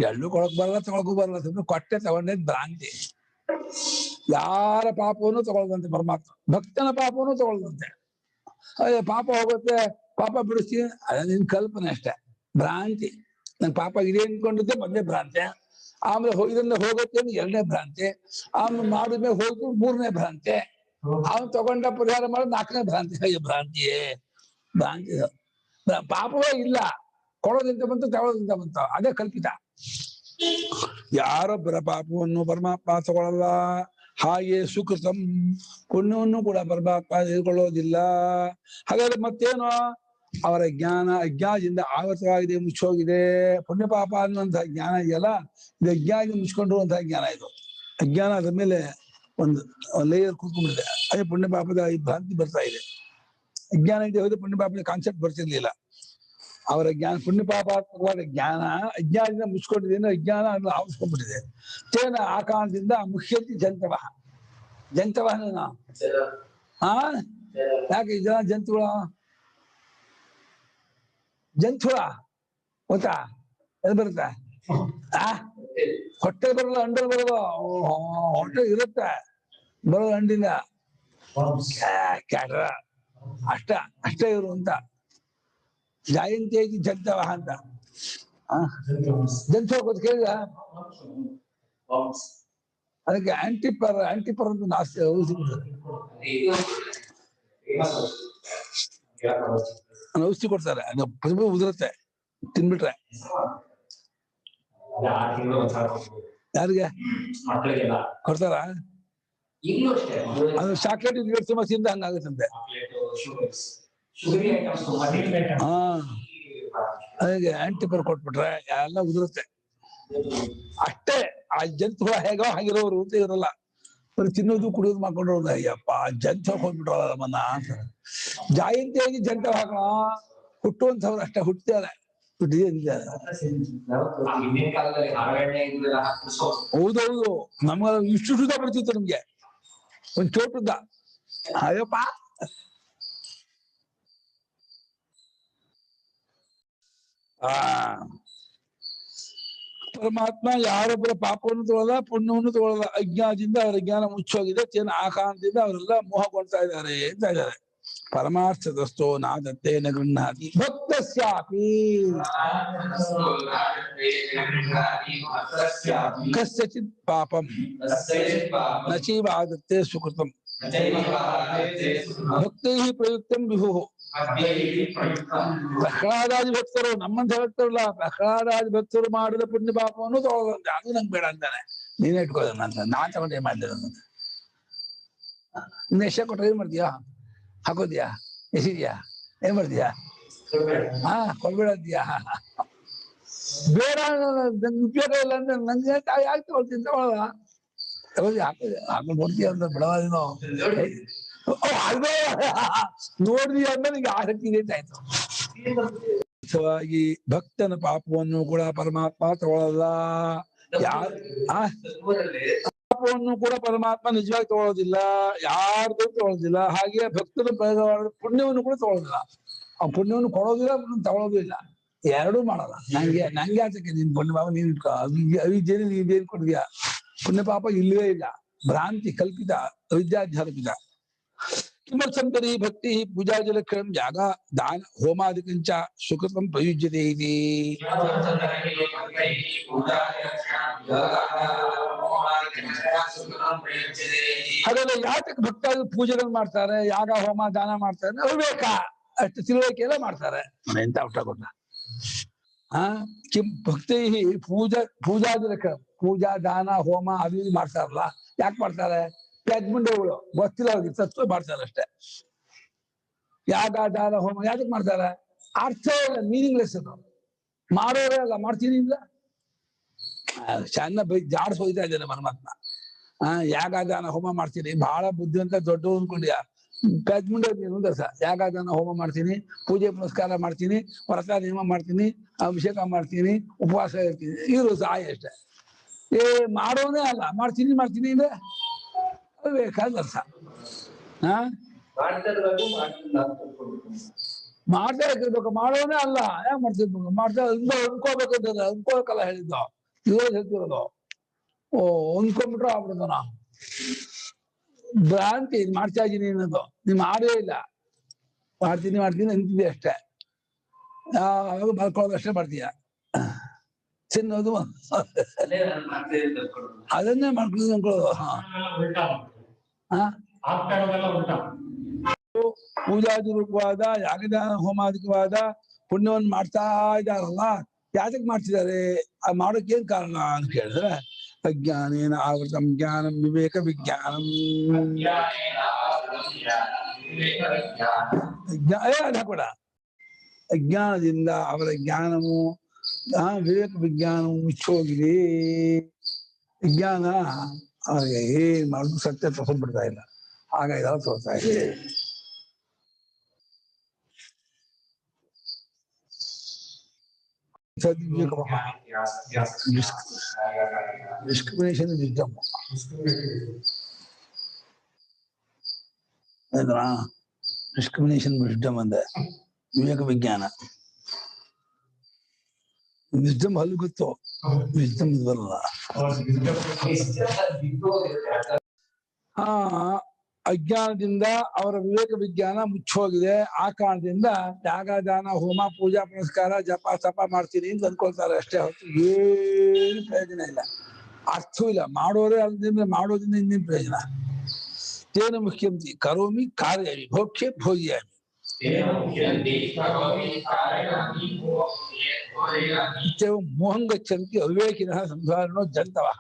ಎಳ್ಳು ಕೊಡಕ್ ಬರಲ್ಲ, ತಗೊಳಕ್ಕೂ ಬರಲ್ಲ. ಸುಮ್ಮನೆ ಕೊಟ್ಟೆ ತಗೊಂಡೇ ಭ್ರಾಂತಿ. ಯಾರ ಪಾಪವನ್ನು ತಗೊಳ್ದಂತೆ ಪರಮಾತ್ಮ, ಭಕ್ತನ ಪಾಪವನ್ನು ತಗೊಳ್ದಂತೆ. ಅದೇ ಪಾಪ ಹೋಗುತ್ತೆ, ಪಾಪ ಬಿಡಿಸ್ತೀನಿ, ಅದೇ ನಿನ್ ಕಲ್ಪನೆ ಅಷ್ಟೇ, ಭ್ರಾಂತಿ. ನನ್ ಪಾಪ ಇದೆ ಅನ್ಕೊಂಡಿದ್ದೆ ಮೊದಲೇ ಭ್ರಾಂತಿ. ಆಮೇಲೆ ಇದನ್ನ ಹೋಗುತ್ತೆ ಅಂದ್ರೆ ಎರಡನೇ ಭ್ರಾಂತಿ. ಆಮೇಲೆ ಮಾಡಿದ್ಮೇಲೆ ಹೋಯ್ತು ಮೂರನೇ ಭ್ರಾಂತಿ. ಅವನು ತಗೊಂಡ ಪರಿಹಾರ ಮಾಡೋದು ನಾಲ್ಕನೇ ಭ್ರಾಂತಿ. ಭ್ರಾಂತಿಯೇ ಭ್ರಾಂತಿ. ಪಾಪವೇ ಇಲ್ಲ, ಕೊಡೋದಿಂತ ಬಂತು, ತಗೊಳ್ಳೋದಿಂತ ಬಂತು, ಅದೇ ಕಲ್ಪಿತ. ಯಾರೊಬ್ಬರ ಪಾಪವನ್ನು ಪರಮಾತ್ಮ ತಗೊಳ್ಳಲ್ಲ. ಹಾಗೆ ಸುಕೃತಂ, ಪುಣ್ಯವನ್ನು ಕೂಡ ಪರಮಾತ್ಮ ತೆಗೆದುಕೊಳ್ಳೋದಿಲ್ಲ. ಹಾಗಾದ್ರೆ ಮತ್ತೇನು? ಅವರ ಜ್ಞಾನ ಅಜ್ಞಾನದಿಂದ ಆವೃತವಾಗಿದೆ, ಮುಚ್ಚೋಗಿದೆ. ಪುಣ್ಯ ಪಾಪ ಅನ್ನುವಂತಹ ಜ್ಞಾನ ಇದೆಯಲ್ಲ, ಇದು ಅಜ್ಞಾನದಿಂದ ಮುಚ್ಕೊಂಡಿರುವಂತಹ ಜ್ಞಾನ. ಇದು ಅಜ್ಞಾನ ಅದ್ರ ಮೇಲೆ ಒಂದು ಲೇಯರ್ ಕೂತ್ಕೊಂಡಿದೆ. ಅದೇ ಪುಣ್ಯ ಪಾಪದ ಈ ಭ್ರಾಂತಿ ಬರ್ತಾ ಇದೆ. ಅಜ್ಞಾನ ಇದೆ ಹೋದ್ರೆ ಪುಣ್ಯ ಪಾಪದ ಕಾನ್ಸೆಪ್ಟ್ ಬರ್ತಿರ್ಲಿಲ್ಲ. ಅವರ ಜ್ಞಾನ ಪುಣ್ಯ ಪಾಪಾತ್ಮಕವಾದ ಜ್ಞಾನ ಅಜ್ಞಾನದಿಂದ ಮುಚ್ಕೊಂಡಿದೆ, ಅಜ್ಞಾನ ಅದನ್ನು ಆವರಿಸ್ಕೊಂಡ್ಬಿಟ್ಟಿದೆ. ತೇನ ಆ ಕಾರಣದಿಂದ ಮುಖ್ಯಂತಿ ಜಂತವ. ಜಂತವನ ಯಾಕೆ ಜನ ಜಂತುಗಳ ಜಂತುಳ ಗೊತ್ತಾ? ಎಲ್ಲಿ ಬರುತ್ತೆ? ಹೊಟ್ಟೆ ಬರಲ್ಲ, ಅಂಡಲ್ ಬರಲ್ಲ. ಹೊಟ್ಟೆ ಇರುತ್ತೆ, ಬರೋದು ಅಂಡಿಂದ. ಕ್ಯಾಟ್ರ ಅಷ್ಟೇ ಇವರು ಅಂತ. ಜಾಯಂತಿ ಜಂತವ ಅಂತ ಜಂತವ ಗೊತ್ತು ಕೇಳಿದ? ಅದಕ್ಕೆ ಆಂಟಿಪರ್ ಅಂತ ನಾಸ್ತಿ ಔಷಧಿ ಕೊಡ್ತಾರೆ. ಅದು ಉದುರುತ್ತೆ ತಿನ್ಬಿಟ್ರೆ. ಯಾರಿಗೆ ಕೊಡ್ತಾರ? ಅದು ಚಾಕ್ಲೇಟ್ ತುಂಬಾ ತಿಂದ ಹಂಗಾಗುತ್ತಂತೆ. ಅದಕ್ಕೆ ಆಂಟಿಪರ್ ಕೊಟ್ಬಿಟ್ರೆ ಎಲ್ಲ ಉದುರುತ್ತೆ ಅಷ್ಟೇ. ಆ ಜಂತು ಹೇಗೋ ಹಾಗಿರೋರು ಅಂತ ಇರಲ್ಲ. ಬರೀ ತಿನ್ನೋದು ಕುಡಿಯೋದು ಮಾಡ್ಕೊಂಡ್ರು. ಅಯ್ಯಪ್ಪ ಜಂತು ಹೋಗ್ಬಿಟ್ರಲ್ಲ ನಮ್ಮನ್ನ ಅಂತ. ಜಾಯಂತಿಯಾಗಿ ಜಂತ ಹಾಕೋಣ, ಹುಟ್ಟುವಂಥವ್ರು ಅಷ್ಟೇ ಹುಟ್ಟುತ್ತಾರೆ. ಹೌದೌದು, ನಮ್ಗ ಇಷ್ಟು ಸುದ್ದ ಬರ್ತಿತ್ತು ನಮ್ಗೆ ಒಂದ್ ಚೋಟುದ್ದ. ಅಯ್ಯಪ್ಪ ಪರಮಾತ್ಮ ಯಾರೊಬ್ಬರ ಪಾಪವನ್ನು ತಗೊಳ್ಳಲ್ಲ, ಪುಣ್ಯವನ್ನು ತಗೊಳ್ಳಲ್ಲ. ಅಜ್ಞಾನದಿಂದ ಅವರ ಜ್ಞಾನ ಮುಚ್ಚೋಗಿದೆ. ತೇನ ಆ ಕಾರಣದಿಂದ ಅವರೆಲ್ಲ ಮೋಹಗೊಳ್ತಾ ಇದ್ದಾರೆ ಅಂತ ಇದ್ದಾರೆ. ಪರಮಾರ್ಥದಸ್ತೋ ನಾದತ್ತೆ ನ ಗೃಹ್ಣಾತಿ ಭಕ್ತಸ್ಯಾಪಿ ಕಸ್ಯಚಿತ್ ಪಾಪಂ ನ ಚೈವ ಆದತ್ತೆ ಸುಕೃತಂ ಭಕ್ತೈ ಪ್ರಯುಕ್ತಂ ವಿಭುಃ. ಪ್ರಹ್ಲಾದಾದಿ ಭಕ್ತರು, ನಮ್ಮಂತ ಭಕ್ತರಲ್ಲ, ಪ್ರಹ್ಲಾದಾದಿ ಭಕ್ತರು ಮಾಡಿದ ಪುಣ್ಯ ಪಾಪವನ್ನು ತಗೊಳ್ಳಂತೆ. ಅದು ನಂಗೆ ಬೇಡ ಅಂತಾನೆ. ನೀನೇ ಇಟ್ಕೋದ ಅಂತ ನಾನ್ ತಗೊಂಡು ಏನ್ ಮಾಡಿದೆ. ಇನ್ನು ಎಷ್ಟ ಕೊಟ್ರೆ ಏನ್ ಮಾಡ್ತೀಯಾ? ಹಾಕೋದ್ಯಾ? ಎಸಿದ್ಯಾ? ಏನ್ ಮಾಡ್ತೀಯಾ? ಕೊಡ್ಬೇಡದ್ಯಾ? ಬೇಡ, ಉಪಯೋಗ ಇಲ್ಲ ಅಂದ್ರೆ ನಂಗೆ ಯಾಕೆ ತಗೊಳ್ತೀನಿ, ತಗೊಳಲ್ಲ. ಹಾಕೊಂಡು ನೋಡ್ತೀಯ ಅಂತ ಬಿಡವಾದೇನೋ. ನೋಡ್ರಿ ಅಂದ್ರೆ ನಿಂಗೆ ಆಸಕ್ತಿ ಇದೆ ಆಯ್ತು. ಭಕ್ತನ ಪಾಪವನ್ನು ಕೂಡ ಪರಮಾತ್ಮ ತಗೊಳ್ಳಲ್ಲ. ಪಾಪವನ್ನು ಕೂಡ ಪರಮಾತ್ಮ ನಿಜವಾಗಿ ತಗೊಳ್ಳೋದಿಲ್ಲ, ಯಾರ್ದು ತಗೊಳ್ಳೋದಿಲ್ಲ. ಹಾಗೆ ಭಕ್ತನ ಪುಣ್ಯವನ್ನು ಕೂಡ ತಗೊಳ್ಳೋದಿಲ್ಲ. ಆ ಪುಣ್ಯವನ್ನು ಕೊಡೋದಿಲ್ಲ, ತಗೊಳ್ಳೋದು ಇಲ್ಲ, ಎರಡೂ ಮಾಡಲ್ಲ. ನಂಗೆ ಆಚಕ್ಕೆ ನೀನ್ ಪುಣ್ಯ ಪಾಪ ನೀನ್ ಇಟ್ಕೊ, ಅವಿದ್ಯೆನೇ ನೀನ್ ಕೊಡ್ತೀಯ. ಪುಣ್ಯ ಪಾಪ ಇಲ್ಲವೇ ಇಲ್ಲ, ಭ್ರಾಂತಿ ಕಲ್ಪಿತ, ಅವಿದ್ಯಾಧ್ಯಾತ್ಮಿಕ. ಕಿಮರ್ಥಂ ತರ್ಹಿ ಭಕ್ತಿ ಪೂಜಾಜಲಕ್ಷಣಂ ಯಾಗ ದಾನ ಹೋಮಾದಿಕಂಚ ಸುಕೃತಂ ಪ್ರಯುಜ್ಯತೆ ಇತಿ. ಹಾಗಾದ್ರೆ ಯಾತಕ್ಕೆ ಭಕ್ತಾದಿಗಳು ಪೂಜೆಗಳು ಮಾಡ್ತಾರೆ, ಯಾಗ ಹೋಮ ದಾನ ಮಾಡ್ತಾರೆ? ಅವಿವೇಕ, ಅಷ್ಟು ತಿಳುವಳಿಕೆ ಎಲ್ಲ ಮಾಡ್ತಾರೆ. ಎಂತ ಊಟ ಗೊತ್ತ? ಕಿಂ ಭಕ್ತಿ ಪೂಜಾಜಲಕ್ಷಣ, ಪೂಜಾ ದಾನ ಹೋಮ ಅದು ಮಾಡ್ತಾರಲ್ಲ, ಯಾಕೆ ಮಾಡ್ತಾರೆ? ಯಜ್ಮುಂಡೆಗಳು ಗೊತ್ತಿಲ್ಲ ಅವ್ರಿಗೆ, ತತ್ವ ಮಾಡ್ತಾರೆ ಅಷ್ಟೇ. ಯಾಗ ದಾನ ಹೋಮ ಯಾಕೆ ಮಾಡ್ತಾರೆ? ಅರ್ಥ ಇಲ್ಲ, ಮೀನಿಂಗ್ಲೆಸ್ ಅದು. ಮಾಡೋರೇ ಅಲ್ಲ, ಮಾಡ್ತೀನಿ ಇಲ್ಲ. ಚೆನ್ನ ಜಾಡ್ಸ್ ಹೋಯ್ತಾ ಇದ್ದಾನೆ ಪರಮಾತ್ಮ. ಯಾಗ ದಾನ ಹೋಮ ಮಾಡ್ತೀನಿ, ಬಹಳ ಬುದ್ಧಿವಂತ ದೊಡ್ಡ ಅನ್ಕೊಂಡ್ಯಾ. ಯಜ್ಮುಂಡೆ ದಸ ಯಾಗ ದಾನ ಹೋಮ ಮಾಡ್ತೀನಿ, ಪೂಜೆ ಪುನಸ್ಕಾರ ಮಾಡ್ತೀನಿ, ವ್ರತ ನಿಯಮ ಮಾಡ್ತೀನಿ, ಅಭಿಷೇಕ ಮಾಡ್ತೀನಿ, ಉಪವಾಸ ಇರ್ತೀನಿ, ಇರು ಸಹಾಯ ಅಷ್ಟೇ. ಮಾಡೋನೇ ಅಲ್ಲ, ಮಾಡ್ತೀನಿ ಅಂದ್ರೆ ಬೇಕಾದ ಅರ್ಥ. ಮಾಡ್ತಾ ಇರ್ಬೇಕು, ಮಾಡೋನೇ ಅಲ್ಲ, ಯಾಕೆ ಮಾಡ್ತಿರ್ಬೇಕು? ಮಾಡ್ತಾ ಅನ್ಕೋಬೇಕಂತಂದ್ರೆ ಅನ್ಕೋಬೇಕಲ್ಲ ಹೇಳಿದ್ದು, ಇವಾಗ ಹೇಳ್ತಿರೋದು. ಅನ್ಕೊಂಡ್ಬಿಟ್ರೆ ಆಗ್ಬಿಡ್ತಾನ ಭ್ರಾಂತಿ. ಮಾಡ್ತಾ ಇದೀನಿ ಅನ್ನೋದು ನೀವ್ ಮಾಡೇ ಇಲ್ಲ. ಮಾಡ್ತೀನಿ ಅಂತಿದ್ದೆ ಅಷ್ಟೇ, ಮಲ್ಕೊಳ್ಳೋದಷ್ಟೇ ಮಾಡ್ತೀಯ. ತಿನ್ನೋದು ಅದನ್ನೇ ಮಾಡ್ಕೊಳ್ಳೋದು ಅನ್ಕೊಳ್ಳೋದು. ಪೂಜಾದಿವಾದ ಯಾಗದಾನ ಹೋಮಾದಿಕವಾದ ಪುಣ್ಯವನ್ನು ಮಾಡ್ತಾ ಇದ್ದಾರಲ್ಲ, ಯಾತಕ್ ಮಾಡ್ತಿದ್ದಾರೆ? ಆ ಮಾಡೋಕೆ ಏನ್ ಕಾರಣ ಅಂತ ಕೇಳಿದ್ರೆ, ಅಜ್ಞಾನೇನ ಆವೃತಂ ಜ್ಞಾನಂ ವಿವೇಕ ವಿಜ್ಞಾನಂ. ಕೂಡ ಅಜ್ಞಾನದಿಂದ ಅವರ ಜ್ಞಾನವು ವಿವೇಕ ವಿಜ್ಞಾನವು ಮುಚ್ಚೋಗಿದೆ. ವಿಜ್ಞಾನ ಅವ್ರಿಗೆ ಏನ್ ಮಾಡುದು ಸತ್ಯ ತಗೊಂಡ್ಬಿಡ್ತಾ ಇಲ್ಲ, ಹಾಗಾಗಿ ಎಲ್ಲ ತೋರ್ತಾ ಇದೆ. ಡಿಸ್ಕ್ರಿಮಿನೇಷನ್ ವಿಜ್ಡಮ್ ಅಂದ್ರ ಡಿಸ್ಕ್ರಿಮಿನೇಷನ್ ವಿಜ್ಡಮ್ ಅಂದ ವಿವೇಕ ವಿಜ್ಞಾನ. ವಿಜ್ಡಮ್ ಅಲ್ಲಿ ಗೊತ್ತು, ವಿಜ್ಡಮ್ ಬರಲ್ಲ. ಅಜ್ಞಾನದಿಂದ ಅವರ ವಿವೇಕ ವಿಜ್ಞಾನ ಮುಚ್ಚೋಗಿದೆ. ಆ ಕಾರಣದಿಂದ ಯಾಗ ದಾನ ಹೋಮ ಪೂಜಾ ಪುನಸ್ಕಾರ ಜಪ ತಪ ಮಾಡ್ತೀನಿ ಅಂತ ಅನ್ಕೊಳ್ತಾರೆ ಅಷ್ಟೇ ಹೊತ್ತು ಏನು ಪ್ರಯೋಜನ ಇಲ್ಲ, ಅರ್ಥವೂ ಇಲ್ಲ. ಮಾಡೋರೇ ಅಲ್ಲದಿಂದ ಮಾಡೋದ್ರಿಂದ ಇನ್ನೇನು ಪ್ರಯೋಜನ? ತೇನ ಮುಖ್ಯಂತಿ ಕರೋಮಿ ಕಾರ್ಯಾಮಿ ಭೋಕ್ಷ್ಯ ಭೋಗ್ಯಾಮಿ. ಮೋಹಂಗಚ್ಚಂತಿ ಅವಿವೇಕಿನಃ ಸಂಸಾರಿಣೋ ಜಂತವಃ.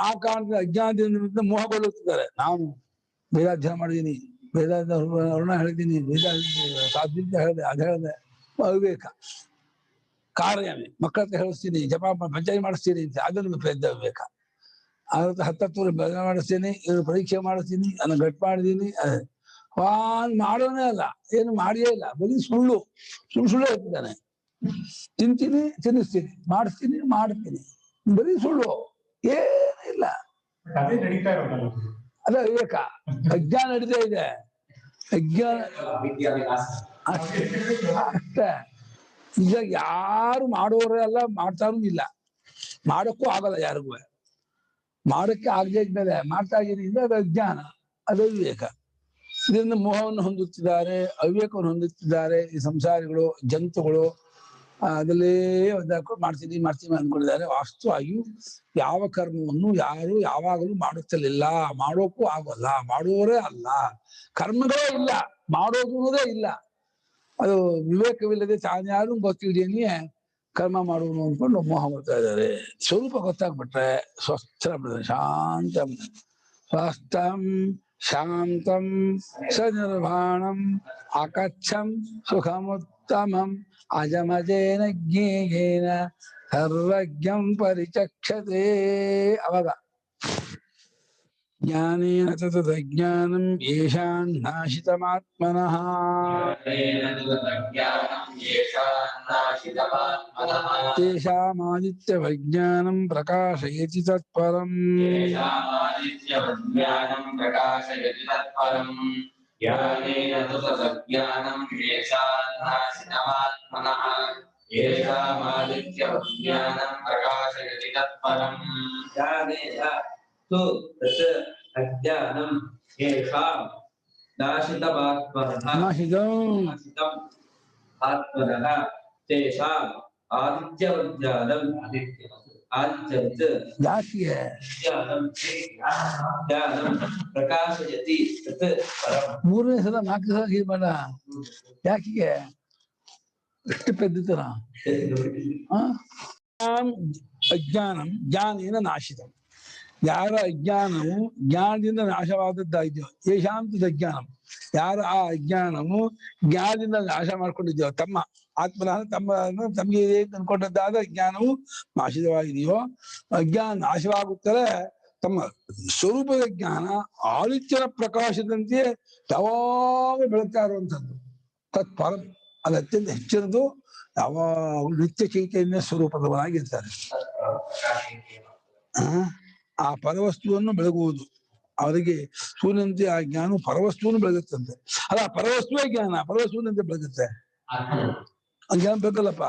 ಆ ಕಾರಣದಿಂದ ಅಜ್ಞಾನದಿಂದ ಮೋಹಗೊಳ್ಳುತ್ತಿದ್ದಾರೆ. ನಾನು ವೇದಾಧ್ಯಯನ ಮಾಡಿದ್ದೀನಿ, ವೇದಾರ್ಣ ಹೇಳಿದ್ದೀನಿ, ವೇದ ಸಾಧ್ವಿದ್ಯ ಹೇಳಿದೆ, ಅದು ಹೇಳಿದೆ. ಅವಿವೇಕ. ಕಾರ್ಯಾಮಿ ಮಕ್ಕಳ ಹತ್ರ ಹೇಳಿಸ್ತೀನಿ, ಜಪ ಪಂಚಾಯತ್ ಮಾಡಿಸ್ತೀನಿ ಅಂತ, ಅದನ್ನು ಪ್ರಯತ್ನ ವಿವೇಕ. ಅದ್ರ 10 ಬೆಳಗ್ಗೆ ಮಾಡಿಸ್ತೀನಿ, ಇವ್ರು ಪರೀಕ್ಷೆ ಮಾಡಿಸ್ತೀನಿ, ಅದನ್ನ ಗಟ್ ಮಾಡಿದೀನಿ. ಮಾಡೋನೇ ಅಲ್ಲ, ಏನು ಮಾಡಿಯೇ ಇಲ್ಲ, ಬರೀ ಸುಳ್ಳು ಹೇಳ್ತಿದ್ದಾನೆ. ತಿಂತೀನಿ, ತಿನ್ನಿಸ್ತೀನಿ, ಮಾಡಿಸ್ತೀನಿ, ಮಾಡ್ತೀನಿ, ಬರೀ ಸುಳ್ಳು, ಏನಿಲ್ಲ. ಅದ ವಿವೇಕ. ಅಜ್ಞಾನ ನಡೀತಾ ಇದೆ, ಅಜ್ಞಾನ ಅಷ್ಟೇ. ಈಗ ಯಾರು ಮಾಡೋರೇ ಅಲ್ಲ, ಮಾಡ್ತಾರೂ ಇಲ್ಲ, ಮಾಡೋಕ್ಕೂ ಆಗಲ್ಲ ಯಾರಿಗೂ. ಮಾಡೋಕ್ಕೆ ಆಗದೆ ಇದ್ಮೇಲೆ ಮಾಡ್ತಾ ಇದೀನಿ ಅಂದ್ರೆ ಅದು ಅಜ್ಞಾನ, ಅದು ವಿವೇಕ. ಇದರಿಂದ ಮೋಹವನ್ನು ಹೊಂದುತ್ತಿದ್ದಾರೆ, ಅವಿವೇಕವನ್ನು ಹೊಂದುತ್ತಿದ್ದಾರೆ ಈ ಸಂಸಾರಿಗಳು, ಜಂತುಗಳು. ಅದರಲ್ಲೇ ಮಾಡ್ತೀನಿ ಅಂದ್ಕೊಂಡಿದ್ದಾರೆ. ವಾಸ್ತವವಾಗಿಯೂ ಯಾವ ಕರ್ಮವನ್ನು ಯಾರು ಯಾವಾಗಲೂ ಮಾಡುತ್ತಲಿಲ್ಲ, ಮಾಡೋಕ್ಕೂ ಆಗೋಲ್ಲ, ಮಾಡುವವರೇ ಅಲ್ಲ. ಕರ್ಮಗಳೇ ಇಲ್ಲ, ಮಾಡೋದೇ ಇಲ್ಲ. ಅದು ವಿವೇಕವಿಲ್ಲದೆ ತಾನ್ಯಾರು ಗೊತ್ತಿದ್ದೇನೆ ಕರ್ಮ ಮಾಡುವನು ಅಂದ್ಕೊಂಡು ಮೋಹ ಮಾಡ್ತಾ ಇದ್ದಾರೆ. ಸ್ವರೂಪ ಗೊತ್ತಾಗ್ಬಿಟ್ರೆ ಸ್ವಸ್ಥರ ಶಾಂತ ಸ್ವಸ್ಥಂ ಶಾಂತಂ ಸನಿರ್ವಾಣಂ ಆಕಚ್ಛಂ ಸುಖಮುತ್ತಮಂ ಅಜಮಜೇನ ಜ್ಞೇಯೇನ ಸರ್ವಜ್ಞಂ ಪರಿಚಕ್ಷತೆ. ಅವಾಗ ಜ್ಞಾನೇನ ತತಜ್ಞಾನಂ ಯೇಷಾನ್ ನಾಶಿತಮಾತ್ಮನಃ ತೇಷಾಮಾದಿತ್ಯವಜ್ಞಾನಂ ಪ್ರಕಾಶಯತಿ ತತ್ಪರಂ. ಅಜ್ಞಾನಂ ಯೇಷಾಂ ನಾಶಿತಮಾತ್ಮನಃ ಆತ್ಮನಃ ತೇಷಾಂ ಆದಿತ್ಯವಜ್ಞಾನಂ ಆದಿತ್ಯವತ್ ಜ್ಞಾನಂ ಪ್ರಕಾಶಯತಿ ತತ್ ಪರಂ. ಮೂರನೇ ಸಲ 4 ಸಲ ಹೀಗೆ ಮಾಡ ಯಾಕಿಗೆ ಎಷ್ಟು ಪೆದ್ದಿತನ. ಅಜ್ಞಾನಂ ಜ್ಞಾನೇನ ನಾಶಿತ. ಯಾರ ಅಜ್ಞಾನವು ಜ್ಞಾನದಿಂದ ನಾಶವಾದದ್ದಾಗಿದೆಯೋ ಯಶಾಂತದ ಅಜ್ಞಾನಂ, ಯಾರ ಆ ಅಜ್ಞಾನವು ಜ್ಞಾನದಿಂದ ನಾಶ ಮಾಡ್ಕೊಂಡಿದ್ಯೋ ತಮ್ಮ ಆತ್ಮನ ತಮಗೆ ಅನ್ಕೊಂಡದ್ದಾದ ಜ್ಞಾನವು ನಾಶಿತವಾಗಿದೆಯೋ, ಅಜ್ಞಾನ ನಾಶವಾಗುತ್ತಲೇ ತಮ್ಮ ಸ್ವರೂಪದ ಜ್ಞಾನ ಆದಿತ್ಯನ ಪ್ರಕಾಶದಂತೆಯೇ ಯಾವಾಗ ಬೆಳಗ್ತಾ ಇರುವಂಥದ್ದು. ತತ್ಪರಂ, ಅದು ಅತ್ಯಂತ ಹೆಚ್ಚಿನದು. ಯಾವಾಗ ನಿತ್ಯ ಚೈತನ್ಯ ಸ್ವರೂಪದವನಾಗಿರ್ತಾರೆ. ಆ ಪರವಸ್ತುವನ್ನು ಬೆಳಗುವುದು ಅವರಿಗೆ ಸೂರ್ಯನಂತೆ ಆ ಜ್ಞಾನ ಪರವಸ್ತುವನ್ನು ಬೆಳಗುತ್ತಂತೆ. ಅಲ್ಲ, ಪರವಸ್ತುವೇ ಜ್ಞಾನ, ಪರವಸ್ತುವಿನಂತೆ ಬೆಳಗುತ್ತೆ. ಜ್ಞಾನ ಬೇಕಲ್ಲಪ್ಪ.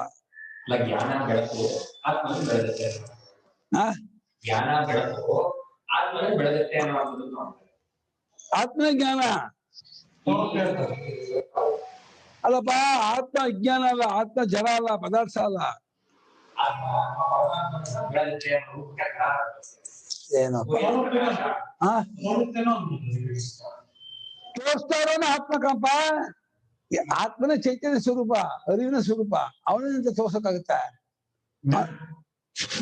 ಆತ್ಮನೇ ಜ್ಞಾನ ಅಲ್ಲಪ್ಪ. ಆತ್ಮ ಅಜ್ಞಾನ ಅಲ್ಲ, ಆತ್ಮ ಜಡ ಅಲ್ಲ, ಪದಾರ್ಥ ಅಲ್ಲ. ಏನಪ್ಪ ತೋರಿಸ್ತಾ ಇರೋನ ಆತ್ಮಕಪ್ಪ. ಆತ್ಮನ ಚೈತನ್ಯ ಸ್ವರೂಪ, ಅರಿವಿನ ಸ್ವರೂಪ, ಅವನಿಂದ ತೋರ್ಸಕ್ಕಾಗತ್ತ.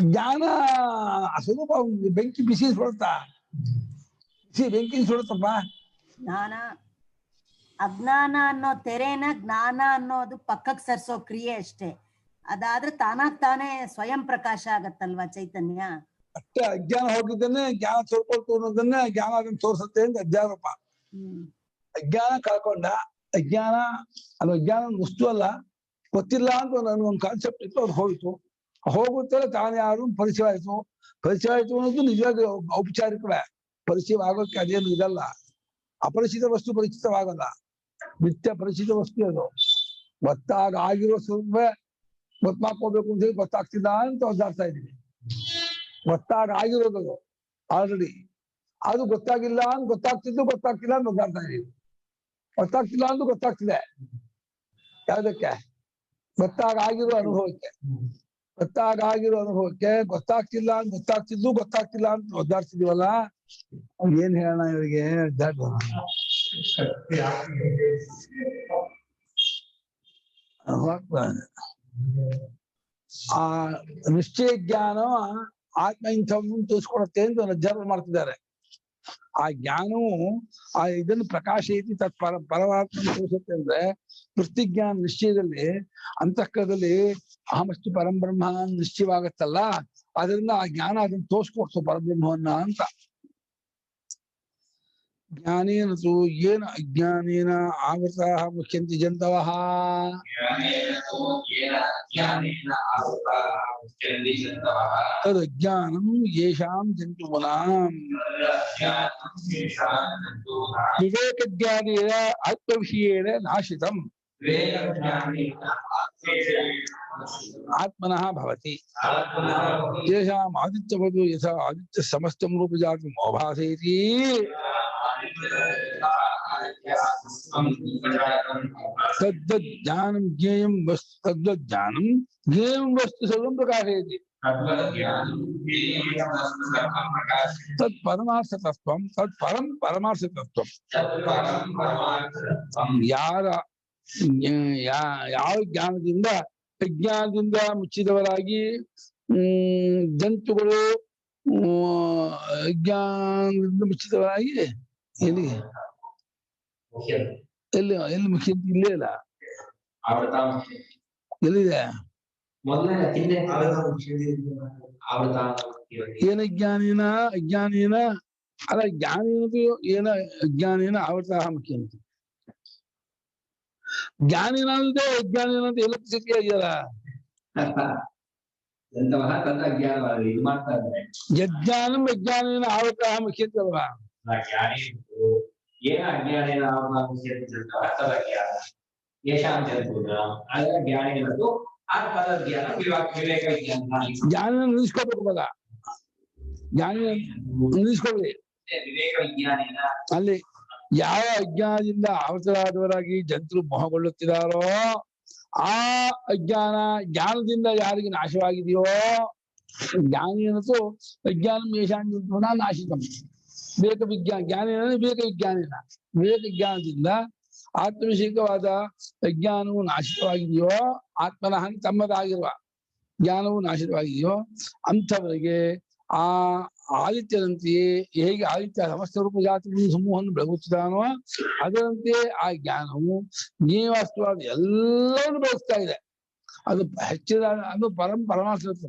ಜ್ಞಾನ ಸ್ವರೂಪ ಬೆಂಕಿ ಬಿಸಿ ಸುಡುತ್ತಾ, ಬೆಂಕಿ ಸುಡುತ್ತಪ್ಪ. ಜ್ಞಾನ ಅಜ್ಞಾನ ಅನ್ನೋ ತೆರೆನ ಜ್ಞಾನ ಅನ್ನೋದು ಪಕ್ಕಕ್ಕೆ ಸರ್ಸೋ ಕ್ರಿಯೆ ಅಷ್ಟೇ. ಅದಾದ್ರೆ ತಾನಾಗ್ ತಾನೇ ಸ್ವಯಂ ಪ್ರಕಾಶ ಆಗತ್ತಲ್ವಾ ಚೈತನ್ಯ. ಅಷ್ಟೇ, ಅಜ್ಞಾನ ಹೋಗಿದ್ದನ್ನೇ ಜ್ಞಾನ ತೋರ್ಕೊಳ್ತು ಅನ್ನೋದನ್ನೇ ಜ್ಞಾನ ಅದನ್ನ ತೋರ್ಸತ್ತೆ ಅಂತ ಅಜ್ಞಾನಪ್ಪ. ಅಜ್ಞಾನ ಕಳ್ಕೊಂಡ, ಅಜ್ಞಾನ ಅದು ಅಜ್ಞಾನ ವಸ್ತು ಅಲ್ಲ, ಗೊತ್ತಿಲ್ಲ ಅಂತ ನನ್ಗೊಂದು ಕಾನ್ಸೆಪ್ಟ್ ಇತ್ತು, ಅದು ಹೋಯ್ತು. ಹೋಗುತ್ತಲೇ ತಾನು ಯಾರು ಪರಿಚಯ ಆಯ್ತು. ಪರಿಚಯ ಆಯ್ತು ಅನ್ನೋದು ನಿಜವಾಗಿ ಔಪಚಾರಿಕವೇ. ಪರಿಚಯ ಆಗೋಕ್ಕೆ ಅದೇನು ಇದಲ್ಲ. ಅಪರಿಚಿತ ವಸ್ತು ಪರಿಚಿತವಾಗಲ್ಲ, ನಿತ್ಯ ಪರಿಚಿತ ವಸ್ತು ಅದು. ಗೊತ್ತಾಗ ಆಗಿರೋ ಸ್ವರೂಪವೇ ಗೊತ್ತಾಕೋಬೇಕು ಅಂತ ಹೇಳಿ ಗೊತ್ತಾಗ್ತಿಲ್ಲ ಅಂತ ಒದ್ದಾಡ್ತಾ ಇದೀವಿ. ಗೊತ್ತಾಗ ಆಗಿರೋದು ಆಲ್ರೆಡಿ, ಅದು ಗೊತ್ತಾಗಿಲ್ಲ ಅಂತ ಗೊತ್ತಾಗ್ತಿದ್ದು ಗೊತ್ತಾಗ್ತಿಲ್ಲ ಅಂತ ಒದ್ದಾಡ್ತಾ ಇದೀವಿ. ಗೊತ್ತಾಗ್ತಿಲ್ಲ ಅಂತ ಗೊತ್ತಾಗ್ತಿದೆ. ಯಾವ್ದಕ್ಕೆ? ಗೊತ್ತಾಗ ಆಗಿರೋ ಅನುಭವಕ್ಕೆ. ಗೊತ್ತಾಗ ಆಗಿರೋ ಅನುಭವಕ್ಕೆ ಗೊತ್ತಾಗ್ತಿಲ್ಲ ಅಂತ ಗೊತ್ತಾಗ್ತಿದ್ದು ಗೊತ್ತಾಗ್ತಿಲ್ಲ ಅಂತ ಒದ್ದಾಡ್ತಿದೀವಲ್ಲ. ಏನ್ ಹೇಳೋಣ ಇವರಿಗೆ? ಆ ನಿಶ್ಚಯ ಜ್ಞಾನ ಆತ್ಮ ಇಂಥವನ್ನು ತೋರಿಸ್ಕೊಡುತ್ತೆ ಅಂತ ಅಬ್ಸರ್ವ್ ಮಾಡ್ತಿದ್ದಾರೆ. ಆ ಜ್ಞಾನವು ಆ ಇದನ್ನು ಪ್ರಕಾಶ ಐತಿ ತತ್ ಪರಮಾತ್ಮ ತೋರಿಸುತ್ತೆ ಅಂದ್ರೆ, ವೃತ್ತಿಜ್ಞಾನ ನಿಶ್ಚಯದಲ್ಲಿ ಅಂತಃಕರದಲ್ಲಿ ಅಹಮಸ್ತು ಪರಂಬ್ರಹ್ಮ ನಿಶ್ಚಯವಾಗತ್ತಲ್ಲ, ಅದರಿಂದ ಆ ಜ್ಞಾನ ಅದನ್ನ ತೋರಿಸ್ಕೊಡ್ತು ಪರಬ್ರಹ್ಮವನ್ನ ಅಂತ. ಜ್ಞಾನೇನ ತು ಏನ ಅಜ್ಞಾನೇನ ಆವೃತಾ ಮುಖ್ಯಂತಿ ಜಂತವಃ. ತದಜ್ಞಾನಂ ಯೇಷಾಂ ಜಂತೂನಾಂ ವಿವೇಕಜ್ಞಾನೇನ ಆತ್ಮವಿಷಯೇಣ ನಾಶಿತಂ ಆತ್ಮನಃ ಭವತಿ. ಯೇಷಾಂ ಆದಿತ್ಯವದು ಯಥಾ ಆದಿತ್ಯ ಸಮಸ್ತಂ ರೂಪಜಾತಂ ಅವಭಾಸಯತಿ ತದ್ಜ್ಞಾನಂ ಜ್ಞೇಯಂ ವಸ್ತು ತದ್ಜ್ಞಾನಂ ಜ್ಞೇಯಂ ವಸ್ತು ಸರ್ವಂ ಪ್ರಕಾಶಯತಿ ತತ್ ಪರಮಾರ್ಥತತ್ವಂ ತತ್ ಪರಂ ಪರಮಾರ್ಥತತ್ವಂ. ಯಾವ ಜ್ಞಾನದಿಂದ ಅಜ್ಞಾನದಿಂದ ಮುಚ್ಚಿದವರಾಗಿ ಜಂತುಗಳು ಅಜ್ಞಾನದಿಂದ ಮುಚ್ಚಿದವರಾಗಿ ಎಲ್ಲಿಗೆ ಎಲ್ಲಿ ಎಲ್ಲಿ ಮುಖ್ಯ ಇಲ್ಲೇ ಇಲ್ಲ ಎಲ್ಲಿದೆ ಏನ ಜ್ಞಾನಿನ ಅಜ್ಞಾನಿನ ಅಲ್ಲ ಜ್ಞಾನಿನದು ಏನ ಅಜ್ಞಾನಿನ ಆವೃತ ಮುಖ್ಯ ಅಂತ ಜ್ಞಾನಿನಂತೆ ಅಜ್ಞಾನಿನಂತೆ ಎಲ್ಲ ಸ್ಥಿತಿ ಆಗಿದಲ್ಲ ಯಜ್ಞಾನಂ ಅಜ್ಞಾನಿನ ಆವೃತ ಮುಖ್ಯ ಅಂತಲ್ವಾ ಜ್ಞಾನ ನಿಲ್ಲಿಸ್ಕೋಬೇಕು ಮಗ ಜ್ಞಾನ ನಿಲ್ಲಿಸ್ಕೊಳ್ಳಿ ಅಲ್ಲಿ ಯಾವ ಅಜ್ಞಾನದಿಂದ ಆವೃತರಾದವರಾಗಿ ಜಂತರು ಮೋಹಗೊಳ್ಳುತ್ತಿದ್ದಾರೋ ಆ ಅಜ್ಞಾನ ಜ್ಞಾನದಿಂದ ಯಾರಿಗೆ ನಾಶವಾಗಿದೆಯೋ ಜ್ಞಾನಿ ಅನ್ನೋದು ಅಜ್ಞಾನ ಮೇಷಾಂಜನ ನಾಶಿತಂ ವಿವೇಕ ವಿಜ್ಞಾನ ಜ್ಞಾನಿನ ವಿವೇಕ ವಿಜ್ಞಾನಿನ ವಿವೇಕ ಜ್ಞಾನದಿಂದ ಆತ್ಮವಿಷಯಕವಾದ ಅಜ್ಞಾನವು ನಾಶಿತವಾಗಿದೆಯೋ ಆತ್ಮನಃ ತಮ್ಮದಾಗಿರುವ ಜ್ಞಾನವು ನಾಶಿತವಾಗಿದೆಯೋ ಅಂಥವರಿಗೆ ಆ ಆದಿತ್ಯದಂತೆಯೇ ಹೇಗೆ ಆದಿತ್ಯ ಸಮಸ್ತ ರೂಪ ಜಾತಿ ಸಮೂಹವನ್ನು ಬೆಳಗುತ್ತಿದ್ದಾನೋ ಅದರಂತೆ ಆ ಜ್ಞಾನವು ಜ್ಞೇಯವಾಸ್ತವಾದ ಎಲ್ಲವನ್ನು ಬೆಳೆಸ್ತಾ ಇದೆ. ಅದು ಹೆಚ್ಚಿನದಾಗಿ ಅದು ಪರಮಾರ್ಥತ್ವ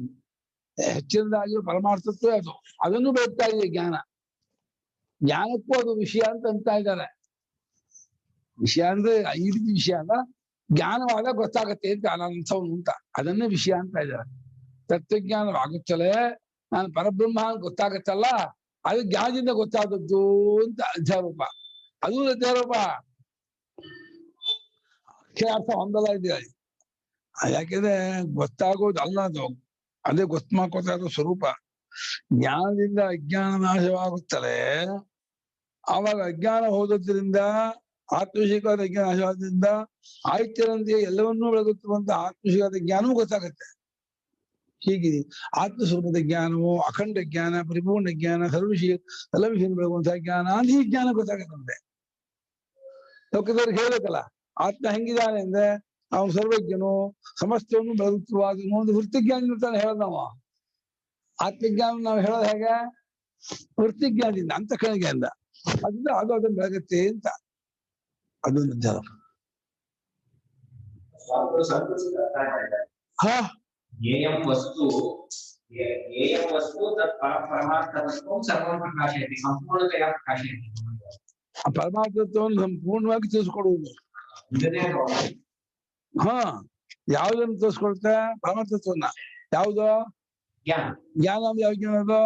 ಹೆಚ್ಚಿನದಾಗಿರೋ ಪರಮಾರ್ಥತ್ವೇ ಅದು ಅದನ್ನು ಬೆಳಗ್ತಾ ಇದೆ ಜ್ಞಾನ. ಜ್ಞಾನಕ್ಕೂ ಅದು ವಿಷಯ ಅಂತ ಇದ್ದಾರೆ. ವಿಷಯ ಅಂದ್ರೆ ಈ ರೀತಿ ವಿಷಯ ಅಲ್ಲ, ಜ್ಞಾನವಾದ ಗೊತ್ತಾಗತ್ತೆ ಅಂತ ಅನಂತವನು ಅಂತ ಅದನ್ನೇ ವಿಷಯ ಅಂತ ಇದ್ದಾರೆ. ತತ್ವಜ್ಞಾನವಾಗುತ್ತಲೇ ನಾನು ಪರಬ್ರಹ್ಮ ಗೊತ್ತಾಗತ್ತಲ್ಲ, ಅದು ಜ್ಞಾನದಿಂದ ಗೊತ್ತಾದದ್ದು ಅಂತ ಅಧ್ಯಾರೋಪ. ಅದು ಅಧ್ಯಾರೋಪ, ಅಕ್ಷರಾರ್ಥ ಹೊಂದಲ್ಲ ಇದೆ. ಯಾಕೆಂದ್ರೆ ಗೊತ್ತಾಗೋದು ಅಲ್ಲ, ಅದು ಅದೇ ಗೊತ್ತು ಮಾಡ್ಕೋತಾ ಇರೋ ಸ್ವರೂಪ. ಜ್ಞಾನದಿಂದ ಅಜ್ಞಾನ ನಾಶವಾಗುತ್ತಲೇ, ಆವಾಗ ಅಜ್ಞಾನ ಹೋದದ್ರಿಂದ ಆತ್ಮವಿಷಯಕವಾದ ಅಜ್ಞಾನ ನಾಶವಾದ್ರಿಂದ ಆಯ್ತರಂತೆ ಎಲ್ಲವನ್ನೂ ಬೆಳಗುತ್ತಿರುವಂತ ಆತ್ಮವಿಷಯವಾದ ಜ್ಞಾನವೂ ಗೊತ್ತಾಗತ್ತೆ. ಹೀಗೆ ಆತ್ಮಸ್ವರೂಪದ ಜ್ಞಾನವು ಅಖಂಡ ಜ್ಞಾನ, ಪರಿಪೂರ್ಣ ಜ್ಞಾನ, ಸರ್ವವಿಷಯ ಎಲ್ಲ ವಿಷಯ ಬೆಳಗುವಂತಹ ಜ್ಞಾನ ಅಂತ ಈ ಜ್ಞಾನ ಗೊತ್ತಾಗತ್ತಂತೆ. ಲೋಕದವ್ರಿಗೆ ಹೇಳ್ಬೇಕಲ್ಲ, ಆತ್ಮ ಹೆಂಗಿದ್ದಾನೆ ಅಂದ್ರೆ ಅವನು ಸರ್ವಜ್ಞನು, ಸಮಸ್ತವನ್ನು ಬೆಳಗುತ್ತಿರುವಾದನು ಒಂದು ವೃತ್ತಿಜ್ಞಾನ ಅಂತಾನೆ ಹೇಳೋದು ನಾವು. ಆತ್ಮಜ್ಞಾನ ನಾವು ಹೇಳೋದು ಹೇಗೆ? ವೃತ್ತಿಜ್ಞಾನದಿಂದ, ಅಂತಃಕರಣಜ್ಞಾನದಿಂದ. ಅದರಿಂದ ಅದು ಅದನ್ನು ಬೆಳಗತ್ತೆ ಅಂತ ಅದೊಂದು ಜಲ. ಹಾ ವಸ್ತು ಸಂಪೂರ್ಣತೆಯ ಪ್ರಕಾಶಯತಿ. ಆ ಪರಮಾರ್ಥತ್ವವನ್ನು ಸಂಪೂರ್ಣವಾಗಿ ತಿಳಿಸ್ಕೊಡುವುದು. ಹಾ ಯಾವ್ದನ್ನು ತೋರಿಸ್ಕೊಡುತ್ತೆ? ಪರಮಾರ್ಥತ್ವನ್ನ. ಯಾವ್ದು? ಜ್ಞಾನ ಅಂದ್ರೆ ಯಾವ ಜ್ಞಾನ ಅದು?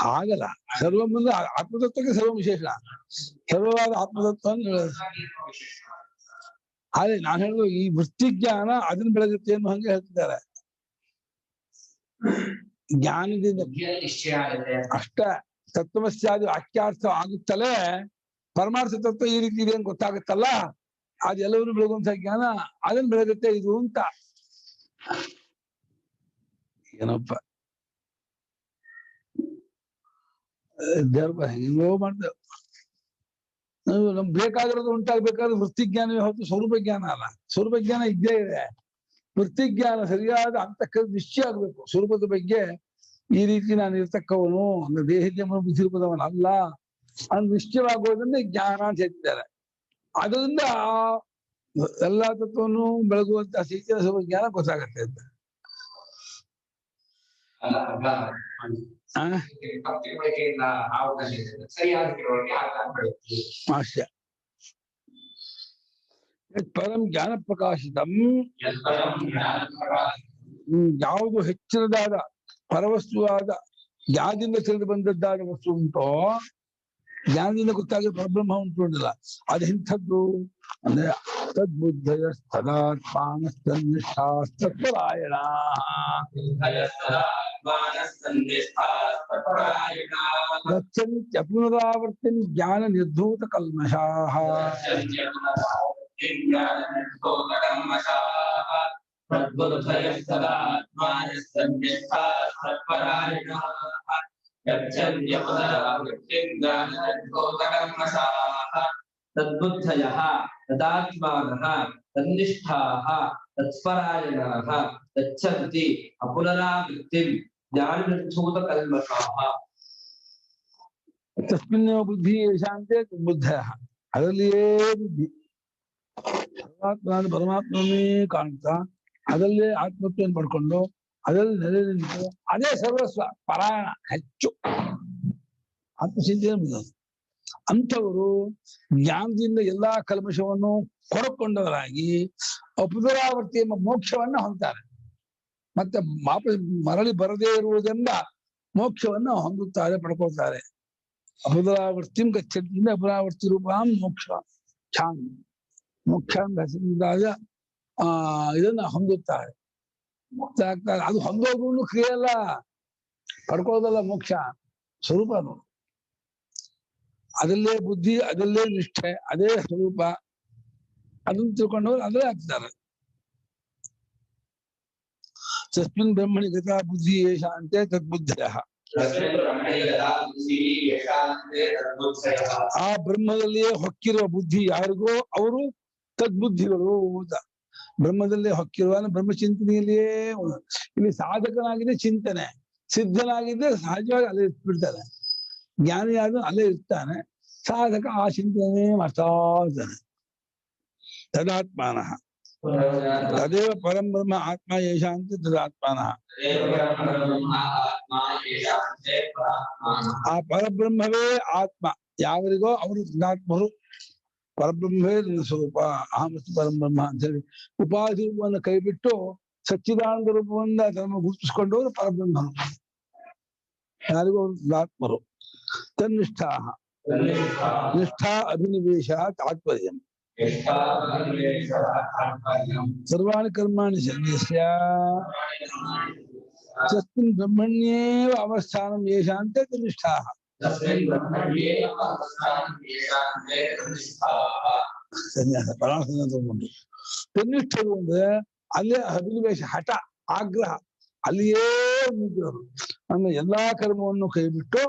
ಹಾಗಲ್ಲ, ಸರ್ವ ಮುಂದೆ ಆತ್ಮತತ್ವಕ್ಕೆ ಸರ್ವ ವಿಶೇಷ, ಸರ್ವವಾದ ಆತ್ಮತತ್ವವನ್ನು ಹೇಳೋದು. ಹಾಗೆ ನಾನು ಹೇಳುದು ಈ ವೃತ್ತಿಜ್ಞಾನ ಅದನ್ನ ಬೆಳಗುತ್ತೆ ಅನ್ನೋ ಹಂಗೆ ಹೇಳ್ತಿದ್ದಾರೆ. ಜ್ಞಾನದಿಂದ ಅಷ್ಟ ತತ್ವಮಸ್ಯಾದಿ ವಾಕ್ಯಾರ್ಥ ಆಗುತ್ತಲೇ ಪರಮಾರ್ಥ ತತ್ವ ಈ ರೀತಿ ಇದೆ ಅಂತ ಗೊತ್ತಾಗುತ್ತಲ್ಲ, ಅದೆಲ್ಲವನ್ನೂ ಬೆಳಗುವಂತ ಜ್ಞಾನ ಅದನ್ನ ಬೆಳಗುತ್ತೆ ಇದು ಅಂತ. ಏನಪ್ಪ ಹೆಂಗೋ ಮಾಡ್ತೇವೆ ನಾವು. ನಮ್ಗೆ ಬೇಕಾಗಿರೋದು ಉಂಟಾಗ್ಬೇಕಾದ್ರೆ ವೃತ್ತಿಜ್ಞಾನವೇ ಹೊರತು ಸ್ವರೂಪ ಜ್ಞಾನ ಅಲ್ಲ. ಸ್ವರೂಪ ಜ್ಞಾನ ಇದ್ದೇ ಇದೆ. ವೃತ್ತಿಜ್ಞಾನ ಸರಿಯಾದ ಅಂತಕ್ಕ ನಿಶ್ಚಯ ಆಗ್ಬೇಕು. ಸ್ವರೂಪದ ಬಗ್ಗೆ ಈ ರೀತಿ ನಾನು ಇರ್ತಕ್ಕವನು, ಅಂದ್ರೆ ದೇಹಕ್ಕೆ ಬುದ್ಧಿರೂಪದವನಲ್ಲ ಅದು ನಿಶ್ಚಯವಾಗುವುದನ್ನೇ ಜ್ಞಾನ ಅಂತ ಹೇಳ್ತಿದ್ದಾರೆ. ಅದರಿಂದ ಎಲ್ಲಾ ತತ್ವವನ್ನು ಬೆಳಗುವಂತ ಚೈತನ್ಯ ಸ್ವರೂಪ ಜ್ಞಾನ ಗೊತ್ತಾಗತ್ತೆ ಅಂತ. ಆಶ್ಯ ಪರಂ ಜ್ಞಾನ ಪ್ರಕಾಶಿತಂ, ಯಾವುದು ಹೆಚ್ಚಿನದಾದ ಪರವಸ್ತುವಾದ ಜ್ಞಾನದಿಂದ ತಿಳಿದು ಬಂದದ್ದಾದ ವಸ್ತು ಉಂಟೋ, ಜ್ಞಾನದಿಂದ ಗೊತ್ತಾಗಿ ಪರಬ್ರಹ್ಮ ಉಂಟು ಉಂಟಲ್ಲ, ಅದು ಇಂಥದ್ದು ಅಂದ್ರೆ ತದ್ಬುದ್ಧಯ ಸದಾತ್ಮಾನಸ್ತನ್ನಿಷ್ಠಾಸ್ತತ್ಪರಾಯಣ ಗಚ್ಚಂತ್ಯ ಪುನರಾವರ್ತಿನ್ ಜ್ಞಾನ ನಿರ್ಧೂತ ಕಲ್ಮಷಾಃ तद्बुद्धयः तदात्मानः तन्निष्ठाः तत्परायणाः गच्छन्ति अपुनरावृत्तिं ज्ञाननिर्धूतकल्मषाः ತಸ್ಮಿನ್ನೇವ ಬುದ್ಧಿ ಯಶಾಂತೆ ತದ್ಬುದ್ಧಯಃ. ಅದರಲ್ಲಿಯೇ ಬುದ್ಧಿ. ಪರಮಾತ್ಮನೇ ಕಾಣ್ತಾ ಅದರಲ್ಲೇ ಆತ್ಮತ್ವವನ್ನು ಪಡ್ಕೊಂಡು ಅದರಲ್ಲಿ ನೆಲೆ ನಿಂತು ಅದೇ ಸರ್ವಸ್ವ ಪರಾಯಣ ಹೆಚ್ಚು ಆತ್ಮಚಿಂತನೆ. ಅಂಥವರು ಜ್ಞಾನದಿಂದ ಎಲ್ಲಾ ಕಲ್ಮಶವನ್ನು ಕೊರಕೊಂಡವರಾಗಿ ಪುನರಾವರ್ತಿ ಎಂಬ ಮೋಕ್ಷವನ್ನ ಹೊಂತಾರೆ. ಮತ್ತೆ ಮರಳಿ ಬರದೇ ಇರುವುದೆಂಬ ಮೋಕ್ಷವನ್ನ ಹೊಂದುತ್ತಾರೆ, ಪಡ್ಕೊಳ್ತಾರೆ. ಅಪುನರಾವರ್ತಿಂ ಗಚ್ಚಂತಿ ಅಪುನರಾವರ್ತಿ ರೂಪಾಂ ಮೋಕ್ಷ ಛಾನ್ ಮೋಕ್ಷ ಹೆಸರಿನಿಂದಾದ ಇದನ್ನ ಹೊಂದುತ್ತಾರೆ, ಮುಕ್ತ ಆಗ್ತಾರೆ. ಅದು ಹೊಂದೋದು ಕ್ರಿಯೆ ಅಲ್ಲ, ಪಡ್ಕೊಳ್ಳೋದಲ್ಲ ಮೋಕ್ಷ ಸ್ವರೂಪ. ಅದು ಅದಲ್ಲೇ ಬುದ್ಧಿ, ಅದಲ್ಲೇ ನಿಷ್ಠೆ, ಅದೇ ಸ್ವರೂಪ. ಅದನ್ನು ತಿಳ್ಕೊಂಡವ್ರು ಅದೇ ಆಗ್ತಾರೆ. ತಸ್ಮಿನ್ ಬ್ರಹ್ಮಣಿ ಗತಾ ಬುದ್ಧಿ ಯಶಾಂತೆ ತದ್ಬುದ್ಧಯಃ. ಆ ಬ್ರಹ್ಮದಲ್ಲಿಯೇ ಹೊಕ್ಕಿರುವ ಬುದ್ಧಿ ಯಾರಿಗೋ ಅವರು ತದ್ಬುದ್ಧಿಗಳು. ಬ್ರಹ್ಮದಲ್ಲೇ ಹೊಕ್ಕಿರುವ ಬ್ರಹ್ಮಚಿಂತನೆಯಲ್ಲಿಯೇ ಇಲ್ಲಿ ಸಾಧಕನಾಗಿದೆ ಚಿಂತನೆ, ಸಿದ್ಧನಾಗಿದ್ದೆ ಸಹಜವಾಗಿ ಅಲ್ಲೇ ಬಿಡ್ತಾನೆ. ಜ್ಞಾನಿಯಾದ ಅಲ್ಲೇ ಇರ್ತಾನೆ, ಸಾಧಕ ಆ ಚಿಂತನೆ ಮಾಡ್ತಾ ಇದ್ದಾನೆ. ತದಾತ್ಮಾನಃ ತದೇವ ಪರಂ ಬ್ರಹ್ಮ ಆತ್ಮ ಯಶಾಂತಿ ತದಾತ್ಮಾನಃ. ಆ ಪರಬ್ರಹ್ಮವೇ ಆತ್ಮ ಯಾವರಿಗೋ ಅವರು ತದಾತ್ಮರು. ಪರಬ್ರಹ್ಮವೇ ನನ್ನ ಸ್ವರೂಪ, ಅಹಮಸ್ತು ಪರಬ್ರಹ್ಮ ಅಂತ ಹೇಳಿ ಉಪಾಧಿ ರೂಪವನ್ನು ಕೈಬಿಟ್ಟು ಸಚ್ಚಿದಾನಂದ ರೂಪವನ್ನ ತಮ್ಮ ಗುರುತಿಸ್ಕೊಂಡವರು ಪರಬ್ರಹ್ಮರು. ಯಾರಿಗೂ ಅವರು ತದಾತ್ಮರು. ತನ್ನಿಷ್ಠಾ ನಿಷ್ಠಾ ಅಭಿನಿವೇಶ ತಾತ್ಪರ್ಯ. ಸರ್ವಾಣಿ ಕರ್ಮಾಣಿ ಸನ್ಯಸ್ಯ ತಸ್ಮಿನ್ ಬ್ರಹ್ಮಣ್ಯೇವ ಅವಸ್ಥಾನಂ ಯೇಷಾಂತೆ ತನ್ನಿಷ್ಠಾಃ. ಸನ್ಯಾಸ ಪರಾಸನ ತಗೊಂಡು ತನ್ನಿಷ್ಠರು ಅಂದ್ರೆ ಅಲ್ಲೇ ಅಭಿನಿವೇಶ, ಹಠ, ಆಗ್ರಹ, ಅಲ್ಲಿಯೇ ನಿಂತಿರೋರು. ಅಂದ್ರೆ ಎಲ್ಲಾ ಕರ್ಮವನ್ನು ಕೈಬಿಟ್ಟು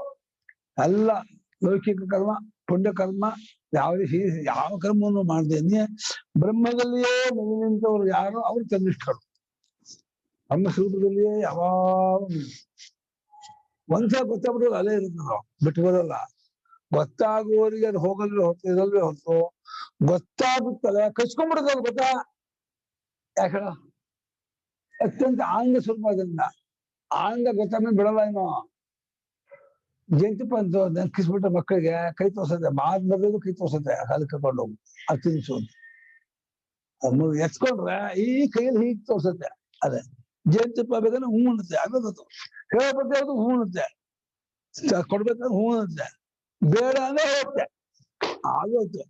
ಎಲ್ಲ ಲೌಕಿಕ ಕರ್ಮ, ಪುಣ್ಯಕರ್ಮ, ಯಾವ ಕರ್ಮವನ್ನು ಮಾಡದೇನೆ ಬ್ರಹ್ಮದಲ್ಲಿಯೇ ನೆಲೆ ನಿಂತವರು ಯಾರು ಅವರು ತನ್ನಿಷ್ಠರು. ಬ್ರಹ್ಮ ಸ್ವರೂಪದಲ್ಲಿಯೇ ಯಾವಾಗ ಒಂದ್ಸಲ ಗೊತ್ತಾಗ್ಬಿಟ್ಟು ಅಲ್ಲೇ ಇರುತ್ತೆ, ನಾವು ಬಿಟ್ಟು ಬರಲ್ಲ. ಗೊತ್ತಾಗುವವರಿಗೆ ಅದು ಹೋಗಲ್ವೇ ಹೊತ್ತು, ಇರಲ್ವೇ ಹೊತ್ತು. ಗೊತ್ತಾಗುತ್ತಲ್ಲ ಕಚ್ಕೊಂಡ್ಬಿಡುತ್ತೆ, ಅದು ಗೊತ್ತಾ ಯಾಕೆ ಅತ್ಯಂತ ಆನಂದ ಸ್ವರೂಪ. ಅದರಿಂದ ಆನಂದ ಗೊತ್ತಾದ್ಮೇಲೆ ಬಿಡಲ್ಲ. ಏನೋ ಜಯಂತಿಪ್ಪ ಅಂತ ನೆನಕಿಸ್ಬಿಟ್ರೆ ಮಕ್ಕಳಿಗೆ ಕೈ ತೋರ್ಸತ್ತೆ, ಮಾತ್ ಬರೋದು ಕೈ ತೋರ್ಸತ್ತೆ, ಅಲ್ಲಿ ಕರ್ಕೊಂಡು ಹೋಗಿ ಅದು ತಿನ್ಸೋದು. ಎತ್ಕೊಂಡ್ರೆ ಈ ಕೈಯಲ್ಲಿ ಹೀಗೆ ತೋರ್ಸತ್ತೆ. ಅದೇ ಜಯಂತಿಪ್ಪ ಬೇಕಾದ್ರೆ ಹೂ ಅನ್ನುತ್ತೆ, ಆಗೋದು ಹೇಳಪತ್ತೆ ಅದು ಹೂ ಅನ್ನುತ್ತೆ, ಕೊಡ್ಬೇಕಾದ್ರೆ ಹೂ ಅನ್ನುತ್ತೆ, ಬೇಡ ಅಂದ್ರೆ ಹೋಗುತ್ತೆ ಆಗೋಗುತ್ತೆ.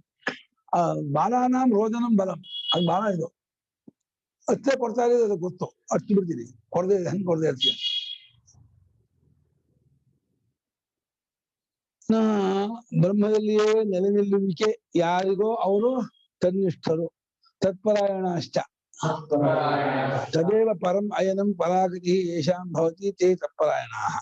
ಬಾಲಾನಾಂ ರೋದನಂ ಬಲಂ, ಅದು ಬಾಲ ಇದು ಅಷ್ಟೇ ಕೊಡ್ತಾ ಇರೋದು, ಅದು ಗೊತ್ತು, ಅಷ್ಟು ಬಿಡ್ತೀನಿ, ಕೊಡದೆ ಹೆಂಗ್ ಕೊಡದೆ ಇರ್ತೀಯ. ಬ್ರಹ್ಮದಲ್ಲಿಯೇ ನೆಲೆ ನಿಲ್ಲುವಿಕೆ ಯಾರಿಗೋ ಅವರು ತನ್ನಿಷ್ಠರು. ತತ್ಪರಾಯಣ ಅಷ್ಟ ತದೇವ ಪರಂ ಅಯನಂ ಪರಾಗತಿ ಯೇಷಾಂ ಭವತಿ ತೇ ತತ್ಪರಾಯಣಾಃ.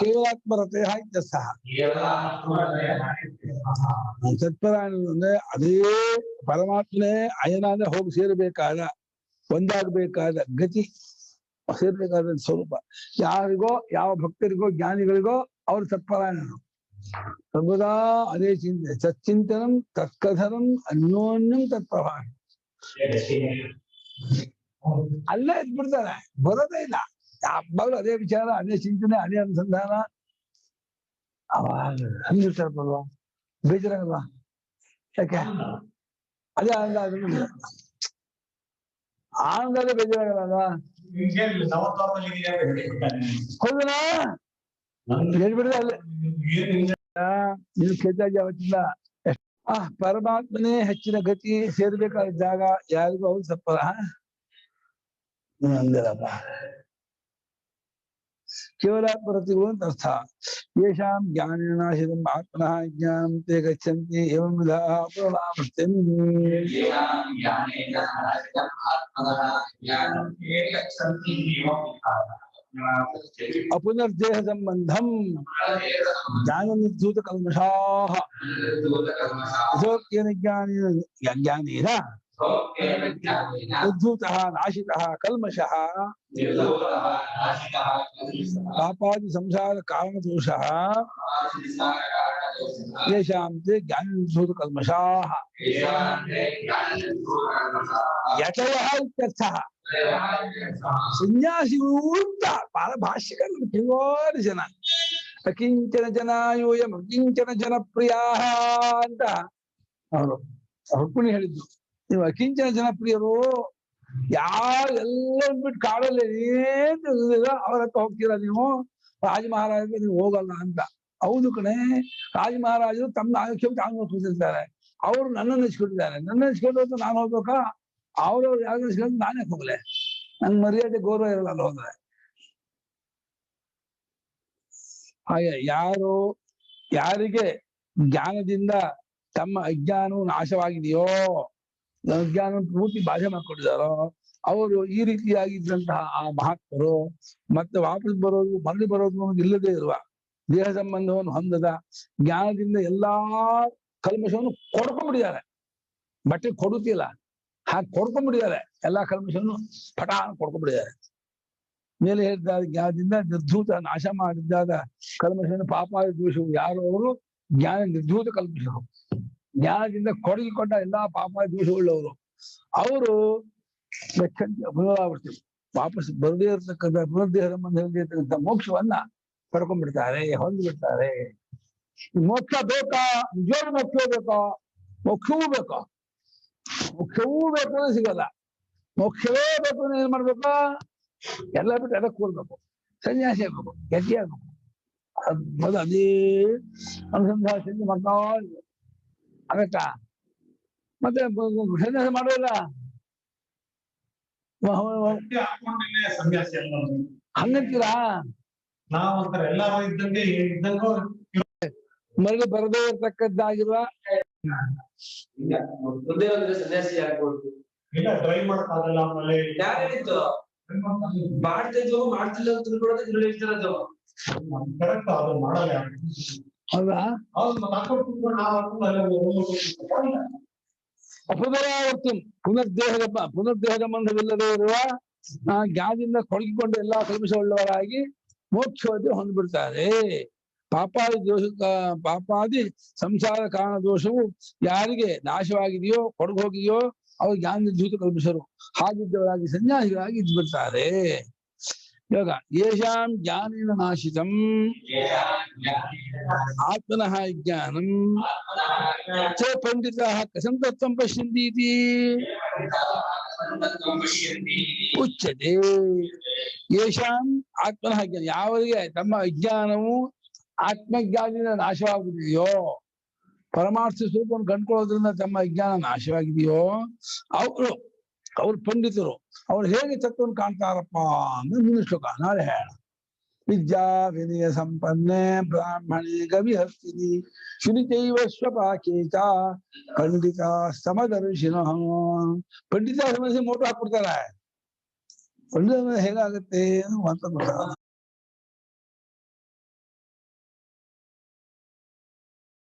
ಕೇವಲಾತ್ಮರತೆಯ ಇತ್ಯರ್ಥಃ. ತತ್ಪರಾಯಣರು ಅಂದ್ರೆ ಅದೇ ಪರಮಾತ್ಮನೇ ಅಯನ ಅಂದ್ರೆ ಹೋಗಿ ಸೇರಬೇಕಾದ, ಒಂದಾಗಬೇಕಾದ ಗತಿ, ಸೇರ್ಬೇಕಾದ ಸ್ವರೂಪ. ಯಾರಿಗೋ, ಯಾವ ಭಕ್ತರಿಗೋ, ಜ್ಞಾನಿಗಳಿಗೋ ಅವರು ತತ್ಪರಾಯಣರು. ಸರ್ವದಾ ಅದೇ ಚಿಂತೆ, ತಚ್ಚಿಂತನಂ ತತ್ಕಥನಂ ಅನ್ಯೋನ್ಯಂ ತತ್ಪ್ರಭಾವ. ಅಲ್ಲೇ ಇದ್ಬಿಡ್ತಾರೆ, ಬರೋದೇ ಇಲ್ಲ. ಯಾವಾಗಲೂ ಅದೇ ವಿಚಾರ, ಅದೇ ಚಿಂತನೆ, ಅದೇ ಅನುಸಂಧಾನ. ಅವಾಗ ಹಂಗಿರ್ತಾರಲ್ವಾ, ಬೇಜಾರಾಗಲ್ವಾ? ಯಾಕೆ ಅದೇ ಆನಂದ, ಅದನ್ನು ಆನಂದದೇ ಬೇಜಾರಾಗಲ್ಲ. ಹೌದಾ? ಹೇಳ್ಬಿಡ್ದೆ ಅಲ್ಲೇ ನೀವು ಕೇಳ್ತಾಗಿ ಅವತ್ತಿಲ್ಲ. ಪರಮಾತ್ಮನೇ ಹೆಚ್ಚಿನ ಗತಿ ಸೇರ್ಬೇಕಾದ ಜಾಗ ಯಾರಿಗೂ ಅವ್ರು ತಪ್ಪಲ್ಲ ಅಂದಿರಪ್ಪ. ಕೇವಲಾತ್ಮರತಿಗಳು ಅಂತ ಅರ್ಥ. ಯೇಷಾಂ ಜ್ಞಾನೇನಾಶಿತಂ ಆತ್ಮನಃ ಜ್ಞಾನಂ ತೇ ಗಚ್ಚಂತಿ ಏವಂ ವಿಧಾಃ ಪುನರಾವೃತ್ತಿಂ. ಅಪುನರ್ದೇಹ ಸಂಬಂಧಂ ಜ್ಞಾನ ನಿರ್ಧೂತ ಕಲ್ಮಷಾಃ ಯಥೋಕ್ತೇನ ಜ್ಞಾನೇನ ನಿರ್ಧೂತಃ ನಾಶಿತಃ ಕಲ್ಮಷಃ ಪಾಪಾದಿ ಸಂಸಾರ ಕಾರಣದೋಷಃ ಯೇಷಾಂ ತೇ ಜ್ಞಾನ ನಿರ್ಧೂತ ಕಲ್ಮಷಾಃ ಯತಯಃ ಇತ್ಯರ್ಥಃ ಸನ್ಯಾಸಿಗಳು ಅಂತ ಬಹಳ ಭಾಷ್ಯಗಳು ಕೆಲವಾರು ಜನ ಅಕಿಂಚನ ಜನಾಯೋಯಂ ಅಕಿಂಚನ ಜನಪ್ರಿಯ ಅಂತ ಅವರು ಹುಕ್ಕುಣಿ ಹೇಳಿದ್ರು. ನೀವು ಅಕಿಂಚನ ಜನಪ್ರಿಯರು ಯಾರೆಲ್ಲ ಬಿಟ್ಟು ಕಾಡಲ್ಲಿ ಏನಿಲ್ಲ ಅವ್ರ ಹತ್ರ ಹೋಗ್ತೀರಾ ನೀವು, ರಾಜ ಮಹಾರಾಜರಿಗೆ ನೀವು ಹೋಗಲ್ಲ ಅಂತ. ಹೌದು ಕಣೆ, ರಾಜ ಮಹಾರಾಜರು ತಮ್ಮ ಆಯುಷ್ಯ ತಾನು ಕೂತಿರ್ತಾರೆ, ಅವರು ನನ್ನನ್ನು ನೆಚ್ಕೊಂಡಿದ್ದಾರೆ, ನನ್ನ ನೆಚ್ಕೊಂಡು ಅಂತ ನಾನು ಹೋಗ್ಬೇಕಾ? ಅವ್ರವ್ರು ಯಾರು ನೆಚ್ಕೊಂಡು ನಾನೇ ಹೋಗ್ಲೆ, ನನ್ ಮರ್ಯಾದೆ ಗೌರವ ಇರಲ್ಲ ಅಲ್ಲಿ ಹೋದ್ರೆ. ಹಾಗೆ ಯಾರಿಗೆ ಜ್ಞಾನದಿಂದ ತಮ್ಮ ಅಜ್ಞಾನವು ನಾಶವಾಗಿದೆಯೋ, ಅಜ್ಞಾನ ಪೂರ್ತಿ ಬಾಧೆ ಮಾಡ್ಕೊಂಡಿದ್ದಾರೋ ಅವರು ಈ ರೀತಿಯಾಗಿದ್ದಂತಹ ಆ ಮಹಾತ್ಮರು ಮತ್ತೆ ವಾಪಸ್ ಬರೋದು ಮರಳಿ ಬರೋದು ಇಲ್ಲದೆ ಇರುವ ದೇಹ ಸಂಬಂಧವನ್ನು ಹೊಂದದ ಜ್ಞಾನದಿಂದ ಎಲ್ಲಾ ಕಲ್ಮಶವನ್ನು ಕೊಡ್ಕೊಂಡ್ಬಿಟ್ಟಿದ್ದಾರೆ. ಬಟ್ಟೆ ಕೊಡುತ್ತಿಲ್ಲ, ಹಾಗೆ ಕೊಡ್ಕೊಂಡ್ಬಿಟ್ಟಿದ್ದಾರೆ. ಎಲ್ಲಾ ಕಲ್ಮಶವನ್ನು ಪಟಾನ್ ಕೊಡ್ಕೊಂಡ್ಬಿಟ್ಟಿದ್ದಾರೆ. ಮೇಲೆ ಹೇಳಿದ ಜ್ಞಾನದಿಂದ ನಿರ್ಧೂತ ನಾಶ ಮಾಡಿದ್ದಾದ ಕಲ್ಮಶವನ್ನು ಪಾಪಾದಿ ದೋಷವು ಯಾರು ಅವರು ಜ್ಞಾನ ನಿರ್ಧೂತ ಕಲ್ಮಶರು, ಜ್ಞಾನದಿಂದ ಕೊಡಗಿಕೊಂಡ ಎಲ್ಲಾ ಪಾಪಾದಿ ದೋಷವುಳ್ಳವರು ಅವರು ಪುನರಾವರ್ತಿ ವಾಪಸ್ ಬರದೇ ಇರತಕ್ಕಂಥ ಪುನರ್ದೇಹ ಸಂಬಂಧ ಇರತಕ್ಕಂಥ ಮೋಕ್ಷವನ್ನ ಪಡ್ಕೊಂಡ್ಬಿಡ್ತಾರೆ, ಹೊಂದ್ಬಿಡ್ತಾರೆ. ಮೋಕ್ಷ ಬೇಕಾ? ನಿಜವಾದ ಮೋಕ್ಷವೂ ಬೇಕಾ? ಮೋಕ್ಷವೂ ಬೇಕಾ? ಮೋಕ್ಷವೂ ಬೇಕು ಅಂದ್ರೆ ಸಿಗಲ್ಲ. ಮೋಕ್ಷವೇ ಬೇಕು ಅಂದ್ರೆ ಏನ್ ಮಾಡ್ಬೇಕಾ? ಎಲ್ಲ ಬಿಟ್ಟು ಎಲ್ಲ ಕೂರ್ಬೇಕು, ಸನ್ಯಾಸಿ ಆಗ್ಬೇಕು, ಗಟ್ಟಿ ಆಗ್ಬೇಕು. ಮೊದಲು ಅದೇ ಅನುಸಂಧಾನ ಮಾಡ್ತಾ ಆಗತ್ತಾ? ಮತ್ತೆ ಸನ್ಯಾಸ ಮಾಡೋಲ್ಲ ಹಂಗಂತೀರಾ? ಮರಳಿ ಬರದೇ ಇರ್ತಕ್ಕದ್ದಾಗಿರುವ ಮುಂದೆ ಹೋದ್ರೆ ಸನ್ಯಾಸಿ ಆಗ್ಬೋದು. ಟ್ರೈ ಮಾಡಕ್ಕಾಗಲ್ಲ. ಆಮೇಲೆ ಯಾರಿತ್ತು ಮಾಡ್ತಿದ್ರು ಮಾಡ್ತಿಲ್ಲ ಅಂತ ತಿಳ್ಕೊಳ್ಳೋದು ಹೇಳ್ತಿರೋದು ಕರೆಕ್ಟ್, ಅದು ಮಾಡಲ್ಲ. ಹೌದಾ? ಅಪುನರಾವರ್ತಿ ಪುನರ್ದೇಹ ಸಂಬಂಧವಿಲ್ಲದೆ ಇರುವ ಜ್ಞಾನದಿಂದ ಕೊಳಗಿಕೊಂಡು ಎಲ್ಲಾ ಕಲ್ಪಿಸವುಳ್ಳವರಾಗಿ ಮೋಕ್ಷವನ್ನು ಹೊಂದ್ಬಿಡ್ತಾರೆ. ಪಾಪಾದಿ ಸಂಸಾರ ಕಾರಣ ದೋಷವು ಯಾರಿಗೆ ನಾಶವಾಗಿದೆಯೋ ಕೊಡಗೋಗಿದೆಯೋ ಅವ್ರು ಜ್ಞಾನ ನಿರ್ಧೂತ ಕಲ್ಪಿಸರು, ಹಾಗಿದ್ದವರಾಗಿ ಸನ್ಯಾಸಿಗಳಾಗಿ ಇದ್ಬಿಡ್ತಾರೆ. ಇವಾಗ ಯೇಷಾಂ ಜ್ಞಾನೇನ ನಾಶಿತಂ ಆತ್ಮನಃ ಜ್ಞಾನಂ ಚ ಪಂಡಿತಾಃ ಕಥಂ ತತ್ವಂ ಪಶ್ಯಂತೀತಿ ಉಚ್ಯತೆ. ಯೇಷಾಂ ಆತ್ಮನಃ ಜ್ಞಾನ, ಯಾವರಿಗೆ ತಮ್ಮ ಅಜ್ಞಾನವು ಆತ್ಮಜ್ಞಾನದಿಂದ ನಾಶವಾಗುತ್ತಿದೆಯೋ, ಪರಮಾರ್ಥ ಸ್ವರೂಪವನ್ನು ಕಂಡುಕೊಳ್ಳೋದ್ರಿಂದ ತಮ್ಮ ಅಜ್ಞಾನ ನಾಶವಾಗಿದೆಯೋ ಅವ್ರು ಪಂಡಿತರು. ಅವ್ರು ಹೇಗೆ ತತ್ವವನ್ನು ಕಾಣ್ತಾರಪ್ಪ ಅಂದ್ರೆ ಮುಂದಿನ ಶ್ಲೋಕ ನಾಳೆ ಹೇಳ. ವಿದ್ಯಾ ವಿನಯ ಸಂಪನ್ನೆ ಬ್ರಾಹ್ಮಣೇ ಗವಿಹಸ್ತಿನಿ ಶುನಿತೈವ ಸ್ವಪಾಕೇತ ಪಂಡಿತ ಸಮದರ್ಶಿನಃ. ಪಂಡಿತ ಸಮಸ್ಯೆ ಮೋಟು ಹಾಕ್ಬಿಡ್ತಾರೆ. ಪಂಡಿತ ಹೇಗಾಗತ್ತೆ ಅಂತ